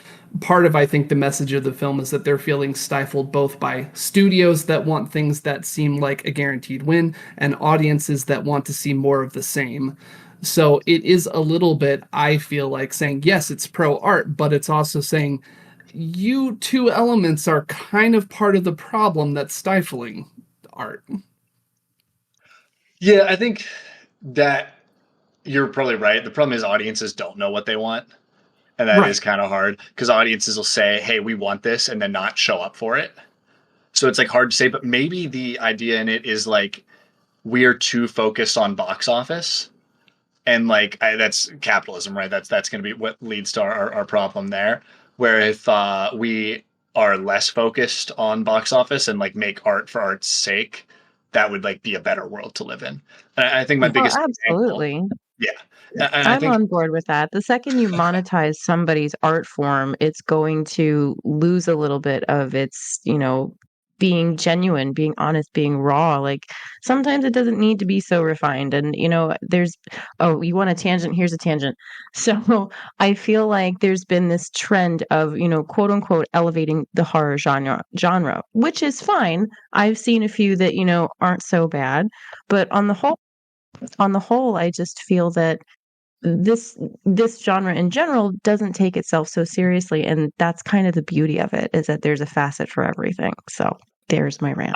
S3: part of, I think, the message of the film is that they're feeling stifled both by studios that want things that seem like a guaranteed win and audiences that want to see more of the same. So it is a little bit, I feel like, saying, yes, it's pro art, but it's also saying you two elements are kind of part of the problem that's stifling art.
S2: Yeah, I think that you're probably right. The problem is audiences don't know what they want. And that is kind of hard because audiences will say, hey, we want this, and then not show up for it. So it's like hard to say, but maybe the idea in it is like we are too focused on box office. And like that's capitalism, right? That's going to be what leads to our problem there. Where if we are less focused on box office and like make art for art's sake, that would like be a better world to live in. And I think my biggest
S4: absolutely.
S2: Yeah.
S4: I'm on board with that. The second you monetize somebody's art form, it's going to lose a little bit of its, being genuine, being honest, being raw. Like sometimes it doesn't need to be so refined. And, you want a tangent? Here's a tangent. So I feel like there's been this trend of, quote unquote, elevating the horror genre, which is fine. I've seen a few that, aren't so bad. But on the whole, I just feel that this genre in general doesn't take itself so seriously, and that's kind of the beauty of it, is that there's a facet for everything. So there's my rant.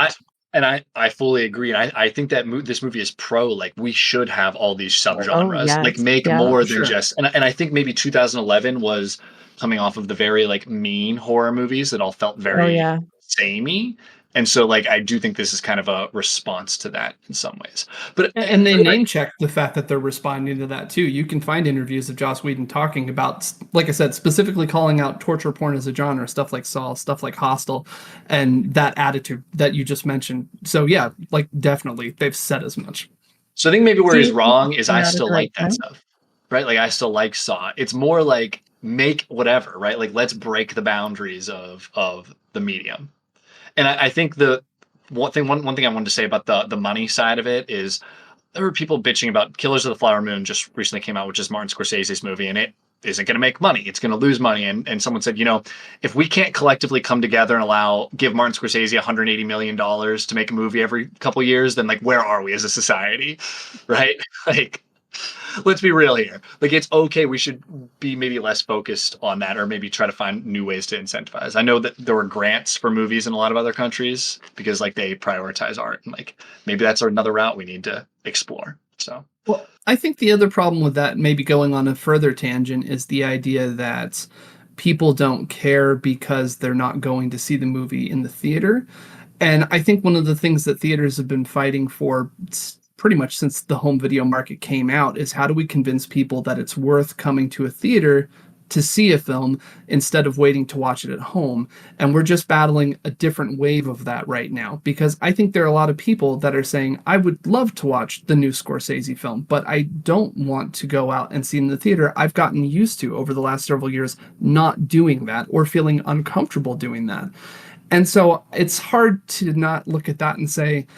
S2: I fully agree. And I think that this movie is pro, like we should have all these subgenres,
S4: yes.
S2: like make more than just, and I think maybe 2011 was coming off of the very like mean horror movies that all felt very samey. And so, like, I do think this is kind of a response to that in some ways.
S3: And they name check the fact that they're responding to that too. You can find interviews of Josh Whedon talking about, like I said, specifically calling out torture porn as a genre, stuff like Saw, stuff like Hostel, and that attitude that you just mentioned. So yeah, like definitely they've said as much.
S2: So I think maybe where he's wrong is I still like that stuff, right? Like I still like Saw. It's more like make whatever, right? Like let's break the boundaries of the medium. And I think the one thing I wanted to say about the money side of it is there were people bitching about Killers of the Flower Moon just recently came out, which is Martin Scorsese's movie, and it isn't going to make money. It's going to lose money. And someone said, if we can't collectively come together and give Martin Scorsese $180 million to make a movie every couple years, then like, where are we as a society? Right? Like, let's be real here. Like, it's okay. We should be maybe less focused on that, or maybe try to find new ways to incentivize. I know that there were grants for movies in a lot of other countries because like they prioritize art, and like maybe that's another route we need to explore. So,
S3: well, I think the other problem with that, maybe going on a further tangent, is the idea that people don't care because they're not going to see the movie in the theater. And I think one of the things that theaters have been fighting for pretty much since the home video market came out is how do we convince people that it's worth coming to a theater to see a film instead of waiting to watch it at home. And we're just battling a different wave of that right now, because I think there are a lot of people that are saying, I would love to watch the new Scorsese film, but I don't want to go out and see it in the theater. I've gotten used to, over the last several years, not doing that or feeling uncomfortable doing that. And so it's hard to not look at that and say,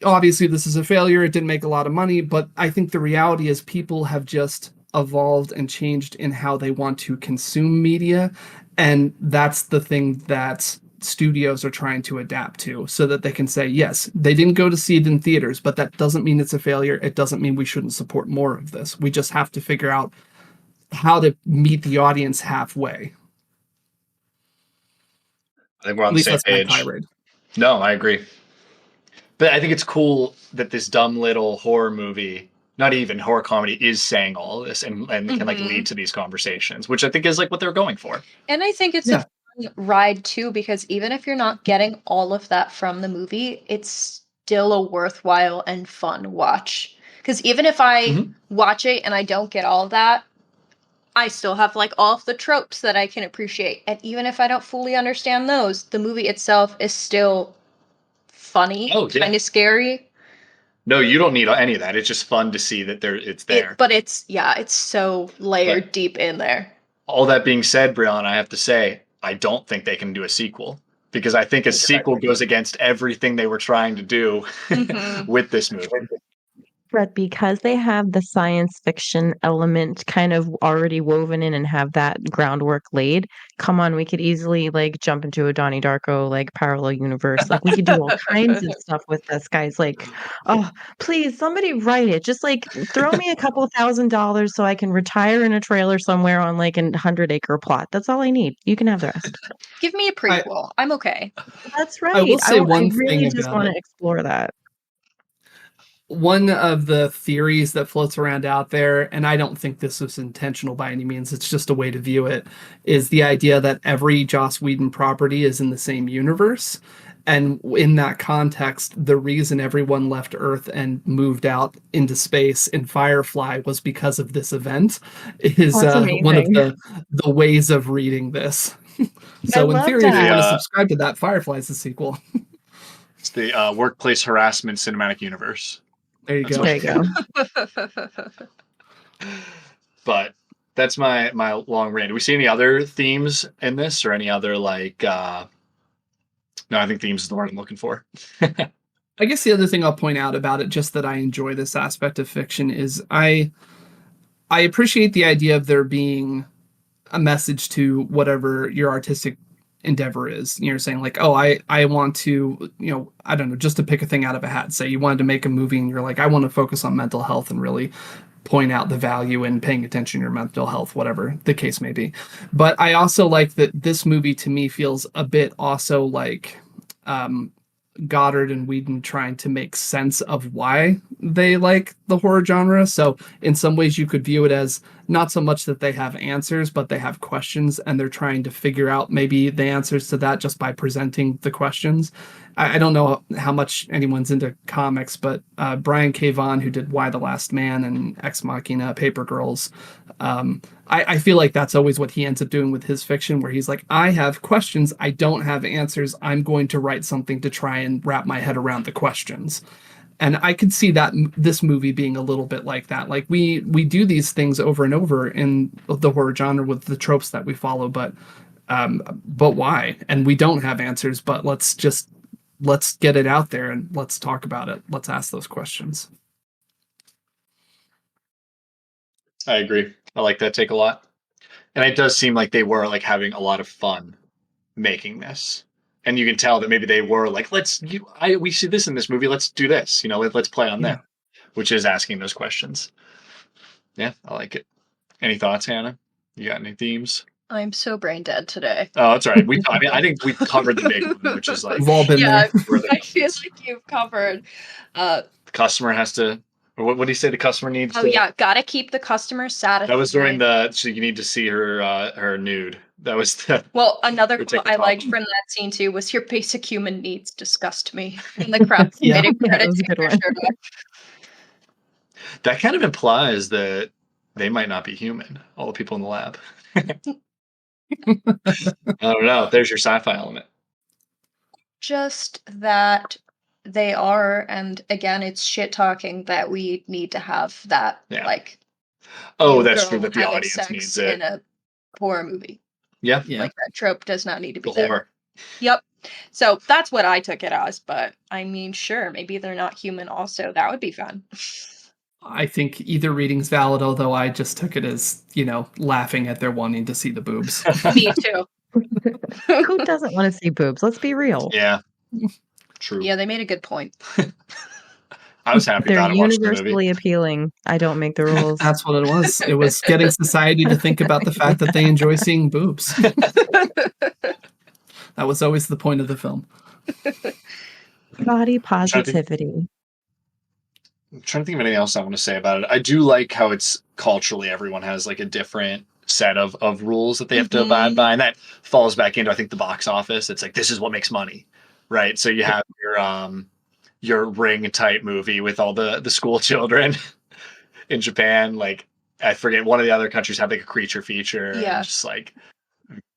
S3: obviously this is a failure, it didn't make a lot of money, but I think the reality is people have just evolved and changed in how they want to consume media, and that's the thing that studios are trying to adapt to, so that they can say, yes, they didn't go to see it in theaters, but that doesn't mean it's a failure. It doesn't mean we shouldn't support more of this. We just have to figure out how to meet the audience halfway.
S2: I think we're on the same page. No, I agree. But I think it's cool that this dumb little horror movie, not even horror comedy, is saying all this and can like lead to these conversations, which I think is like what they're going for.
S1: And I think it's a fun ride too, because even if you're not getting all of that from the movie, it's still a worthwhile and fun watch. Because even if I watch it and I don't get all of that, I still have like all of the tropes that I can appreciate. And even if I don't fully understand those, the movie itself is still funny, kind of scary.
S2: No, you don't need any of that. It's just fun to see that it's there.
S1: But it's so layered deep in there.
S2: All that being said, Brianna, I have to say, I don't think they can do a sequel. Because I think a sequel goes against everything they were trying to do with this movie.
S4: But because they have the science fiction element kind of already woven in and have that groundwork laid, come on, we could easily like jump into a Donnie Darko like parallel universe. Like we could do all kinds of stuff with this. Guys, like, oh, please, somebody write it. Just like throw me a couple $1,000 so I can retire in a trailer somewhere on like a 100-acre plot. That's all I need. You can have the rest.
S1: Give me a prequel. I'm okay.
S4: That's right.
S3: I will say one
S4: I really
S3: thing
S4: just
S3: about
S4: want
S3: it.
S4: to explore that.
S3: One of the theories that floats around out there, and I don't think this was intentional by any means, it's just a way to view it, is the idea that every Joss Whedon property is in the same universe. And in that context, the reason everyone left Earth and moved out into space in Firefly was because of this event, is one of the ways of reading this. So in theory, if you want to subscribe to that, Firefly is the sequel.
S2: It's the workplace harassment cinematic universe.
S3: There you go.
S4: There you go.
S2: But that's my long rant. Do we see any other themes in this, or any other like? No, I think themes is the word I'm looking for.
S3: I guess the other thing I'll point out about it, just that I enjoy this aspect of fiction, is I appreciate the idea of there being a message to whatever your artistic endeavor is. You're saying like, oh, I want to, I don't know, just to pick a thing out of a hat, say you wanted to make a movie and you're like, I want to focus on mental health and really point out the value in paying attention to your mental health, whatever the case may be. But I also like that this movie to me feels a bit also like Goddard and Whedon trying to make sense of why they like the horror genre. So in some ways you could view it as not so much that they have answers, but they have questions and they're trying to figure out maybe the answers to that just by presenting the questions. I don't know how much anyone's into comics, but Brian K. Vaughan, who did Y the Last Man and Ex Machina, Paper Girls, I feel like that's always what he ends up doing with his fiction, where he's like, I have questions, I don't have answers, I'm going to write something to try and wrap my head around the questions. And I could see that this movie being a little bit like that. Like we do these things over and over in the horror genre with the tropes that we follow, but why? And we don't have answers, but let's get it out there and let's talk about it. Let's ask those questions.
S2: I agree. I like that take a lot. And it does seem like they were like having a lot of fun making this. And you can tell that maybe they were like, we see this in this movie, let's do this, let's play on that, which is asking those questions. Yeah, I like it. Any thoughts, Hannah? You got any themes?
S1: I'm so brain dead today.
S2: Oh, that's all right. I think we covered the big one, which is like,
S3: we've all been there.
S1: I feel like you've covered.
S2: The customer has to, or what do you say? The customer needs to?
S1: Oh yeah, gotta keep the customer satisfied.
S2: That was during so you need to see her nude. That was
S1: well, another quote I liked from that scene too was, "Your basic human needs disgust me." And the crowd committing credit to her shirt off.
S2: That kind of implies that they might not be human, all the people in the lab. I don't know. There's your sci-fi element.
S1: Just that they are, and again, it's shit talking that we need to have that, like.
S2: Oh, that's true. That the audience needs it
S1: in a horror movie.
S2: Yeah.
S1: Like that trope does not need to be
S2: the horror.
S1: Yep. So that's what I took it as, but I mean, sure, maybe they're not human also. That would be fun.
S3: I think either reading's valid, although I just took it as, laughing at their wanting to see the boobs.
S1: Me too.
S4: Who doesn't want to see boobs? Let's be real.
S2: Yeah. True.
S1: Yeah, they made a good point.
S2: I was happy about it.
S4: They're universally appealing. I don't make the rules.
S3: That's what it was. It was getting society to think about the fact that they enjoy seeing boobs. That was always the point of the film.
S4: Body
S2: I'm
S4: positivity.
S2: trying to think of anything else I want to say about it. I do like how it's culturally everyone has like a different set of rules that they have to abide by, and that falls back into I think the box office. It's like this is what makes money, right? So you have your Ring type movie with all the school children in Japan. Like I forget one of the other countries have like a creature feature.
S1: Yeah.
S2: And just like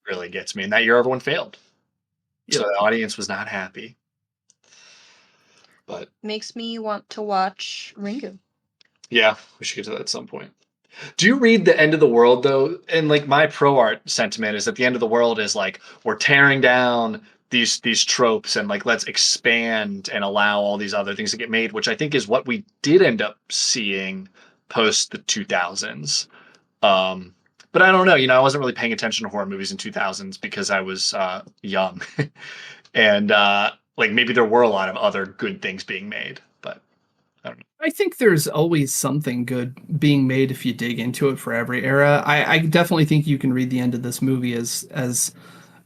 S2: really gets me. And that year everyone failed, so the audience was not happy. But
S1: makes me want to watch Ringu.
S2: Yeah, we should get to that at some point. Do you read The End of the World, though? And like my pro art sentiment is that the end of the world is like we're tearing down these tropes and like let's expand and allow all these other things to get made, which I think is what we did end up seeing post the 2000s. But I don't know. I wasn't really paying attention to horror movies in 2000s because I was young, and like maybe there were a lot of other good things being made, but I don't know.
S3: I think there's always something good being made if you dig into it for every era. I definitely think you can read the end of this movie as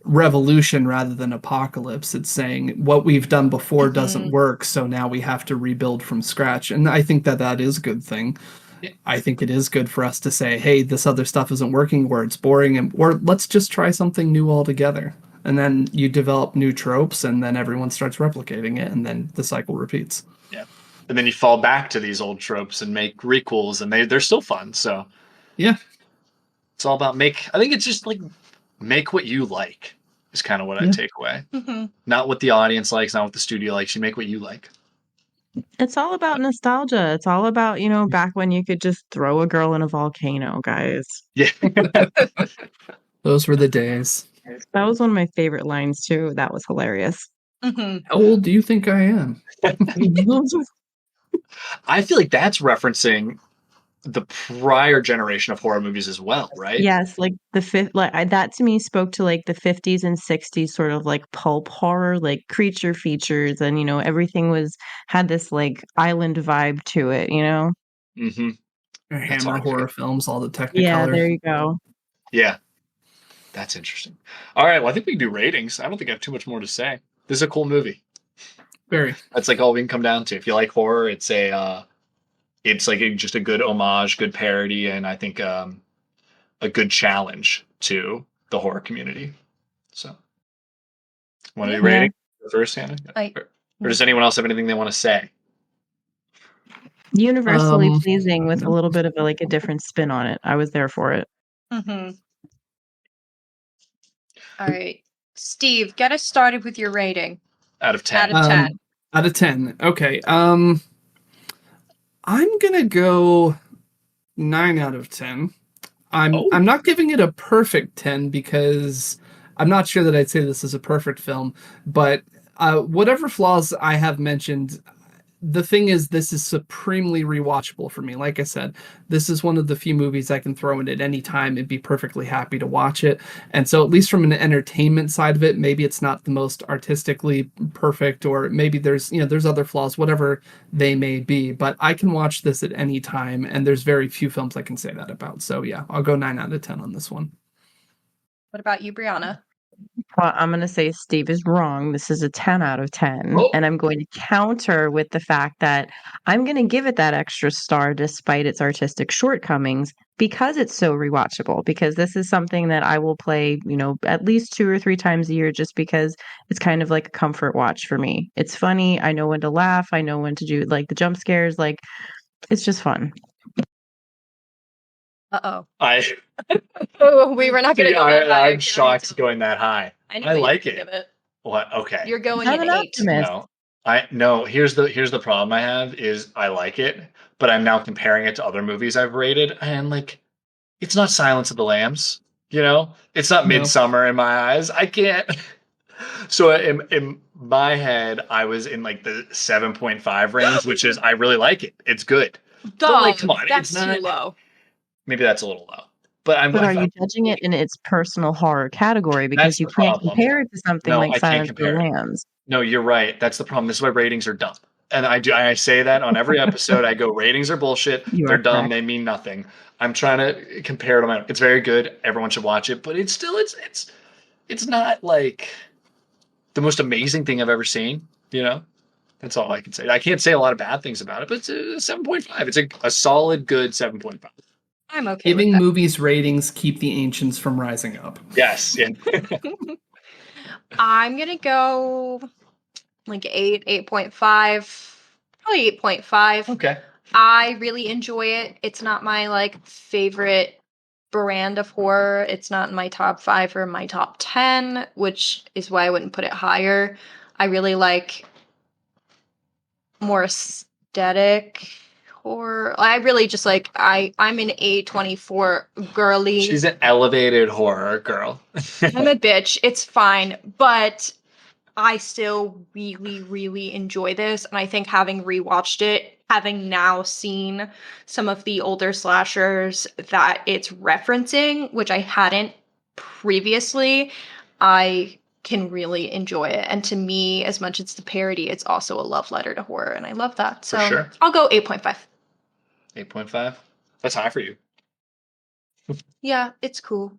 S3: revolution rather than apocalypse. It's saying what we've done before doesn't work, so now we have to rebuild from scratch. And I think that is a good thing. Yeah. I think it is good for us to say, hey, this other stuff isn't working, or it's boring, or let's just try something new altogether. And then you develop new tropes, and then everyone starts replicating it, and then the cycle repeats.
S2: Yeah. And then you fall back to these old tropes and make requels, and they're still fun. So
S3: yeah,
S2: it's all about I think it's just like make what you like is kind of what I take away. Not what the audience likes, not what the studio likes. You make what you like.
S4: It's all about nostalgia. It's all about, back when you could just throw a girl in a volcano, guys.
S2: Yeah.
S3: Those were the days.
S4: That was one of my favorite lines, too. That was hilarious.
S3: How old do you think I am?
S2: I feel like that's referencing the prior generation of horror movies as well, right?
S4: Yes, like that to me spoke to like the 50s and 60s sort of like pulp horror, like creature features, and everything had this like island vibe to it,
S2: Mm-hmm.
S3: Hammer horror films, all the Technicolor.
S4: Yeah, there you go.
S2: Yeah. That's interesting. All right, well, I think we can do ratings. I don't think I have too much more to say. This is a cool movie.
S3: Very.
S2: That's like all we can come down to. If you like horror, it's like just a good homage, good parody, and I think a good challenge to the horror community. So, want to do rating first, Hannah? Or does anyone else have anything they want to say?
S4: Universally pleasing with a little bit of a different spin on it. I was there for it.
S1: All right. Steve, get us started with your rating.
S2: Out of 10.
S3: Out of 10. Okay. I'm going to go 9 out of 10. I'm not giving it a perfect 10 because I'm not sure that I'd say this is a perfect film, but whatever flaws I have mentioned, the thing is, this is supremely rewatchable for me. Like I said, this is one of the few movies I can throw in at any time and be perfectly happy to watch it. And so at least from an entertainment side of it, maybe it's not the most artistically perfect, or maybe there's other flaws, whatever they may be, but I can watch this at any time. And there's very few films I can say that about. So yeah, I'll go 9 out of 10 on this one.
S1: What about you, Brianna?
S4: Well, I'm going to say Steve is wrong. This is a 10 out of 10. And I'm going to counter with the fact that I'm going to give it that extra star despite its artistic shortcomings because it's so rewatchable. Because this is something that I will play, at least 2 or 3 times a year just because it's kind of like a comfort watch for me. It's funny. I know when to laugh. I know when to do like the jump scares. Like, it's just fun.
S1: We were not going to go that high.
S2: I'm shocked going that high. I like it. What? Okay.
S1: You're going
S4: I'm
S1: an
S4: an
S1: 8.
S4: optimist.
S2: No. Here's the problem I have is I like it, but I'm now comparing it to other movies I've rated, and like, it's not Silence of the Lambs. It's not Midsummer in my eyes. I can't. So in my head, I was in like the 7.5 range, which is I really like it. It's good. But like, come on,
S1: that's
S2: it's not
S1: too low.
S2: Maybe that's a little low. But
S4: are you judging it in its personal horror category because you can't compare it to something like Silence of the Lambs?
S2: No, you're right. That's the problem. This is why ratings are dumb. And I say that on every episode. I go, ratings are bullshit. They're dumb. Correct. They mean nothing. I'm trying to compare it to my own. It's very good. Everyone should watch it. But it's still it's not like the most amazing thing I've ever seen. That's all I can say. I can't say a lot of bad things about it, but it's a 7.5. It's a solid, good 7.5.
S1: I'm okay
S3: Giving
S1: with that.
S3: movies ratings keep the ancients from rising up.
S2: Yes. Yeah.
S1: I'm going to go like 8.5, probably 8.5.
S2: Okay.
S1: I really enjoy it. It's not my like favorite brand of horror. It's not in my top 5 or my top 10, which is why I wouldn't put it higher. I really like more aesthetic horror. I really just like I'm an A24 girly.
S2: She's an elevated horror girl.
S1: I'm a bitch. It's fine, but I still really, really enjoy this. And I think having rewatched it, having now seen some of the older slashers that it's referencing, which I hadn't previously, I can really enjoy it. And to me, as much as it's the parody, it's also a love letter to horror. And I love that. So
S2: For sure.
S1: I'll go 8.5.
S2: 8.5. That's high for you.
S1: Yeah, it's cool.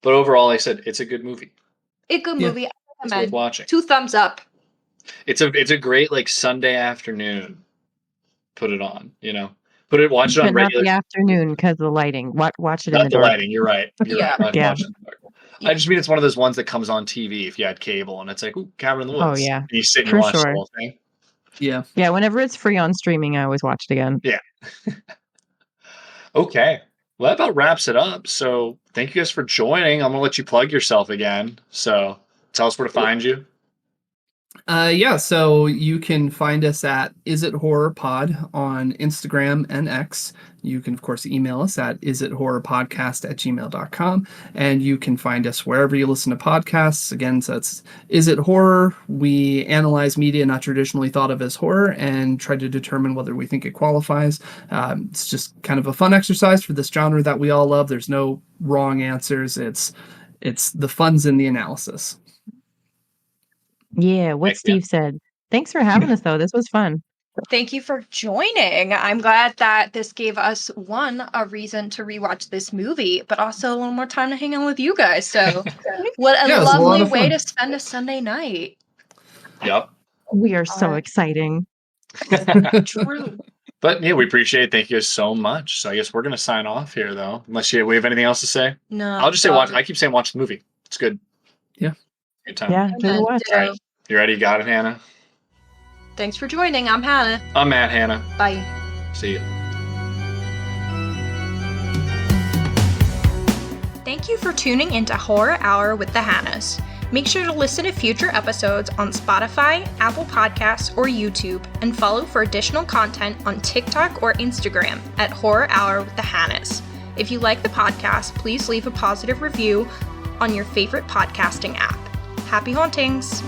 S2: But overall, I said it's a good movie.
S1: A good
S3: Yeah.
S1: movie. I
S2: It's
S1: recommend.
S2: worth watching.
S1: 2 thumbs up.
S2: It's a great like Sunday afternoon. Put it on, Watch it
S4: But
S2: on
S4: not
S2: regular.
S4: the afternoon because of the lighting. Watch it in
S2: Not
S4: the
S2: the
S4: dark.
S2: lighting. You're right. You're
S1: Yeah.
S2: right. Not
S4: Yeah.
S2: watch it in the dark. I just mean it's one of those ones that comes on TV if you had cable, and it's like, ooh, Cabin in the Woods.
S4: Oh, yeah.
S2: And you sit and
S4: For
S2: you watch
S4: sure.
S2: the whole thing.
S3: Yeah.
S4: Yeah, whenever it's free on streaming, I always watch it again.
S2: Okay. Well, that about wraps it up. So thank you guys for joining. I'm gonna let you plug yourself again. So tell us where to find you.
S3: So you can find us at Is It Horror Pod on Instagram and X. You can, of course, email us at isithorrorpodcast@gmail.com. And you can find us wherever you listen to podcasts. Again, so it's Is It Horror? We analyze media not traditionally thought of as horror and try to determine whether we think it qualifies. It's just kind of a fun exercise for this genre that we all love. There's no wrong answers. It's the fun's in the analysis.
S4: Yeah, what
S2: Heck yeah.
S4: Steve said. Thanks for having us, though. This was fun.
S1: Thank you for joining. I'm glad that this gave us, one, a reason to rewatch this movie, but also a little more time to hang out with you guys. So, what a
S3: Yeah, it was a lot
S1: lovely
S3: of
S1: way
S3: fun.
S1: to spend a Sunday night.
S2: Yep.
S4: We are so
S1: Alright.
S4: exciting.
S1: True.
S2: But yeah, we appreciate it. Thank you so much. So I guess we're gonna sign off here, though. Unless we have anything else to say.
S1: No.
S2: I'll just say watch. I keep saying watch the movie. It's good.
S3: Yeah.
S2: Good time.
S4: Yeah, give it a watch.
S2: All right. You ready? You got it, Hannah?
S1: Thanks for joining. I'm Hannah.
S2: I'm Matt Hanna.
S1: Bye.
S2: See you.
S1: Thank you for tuning into Horror Hour with the Hannas. Make sure to listen to future episodes on Spotify, Apple Podcasts, or YouTube, and follow for additional content on TikTok or Instagram at Horror Hour with the Hannas. If you like the podcast, please leave a positive review on your favorite podcasting app. Happy hauntings!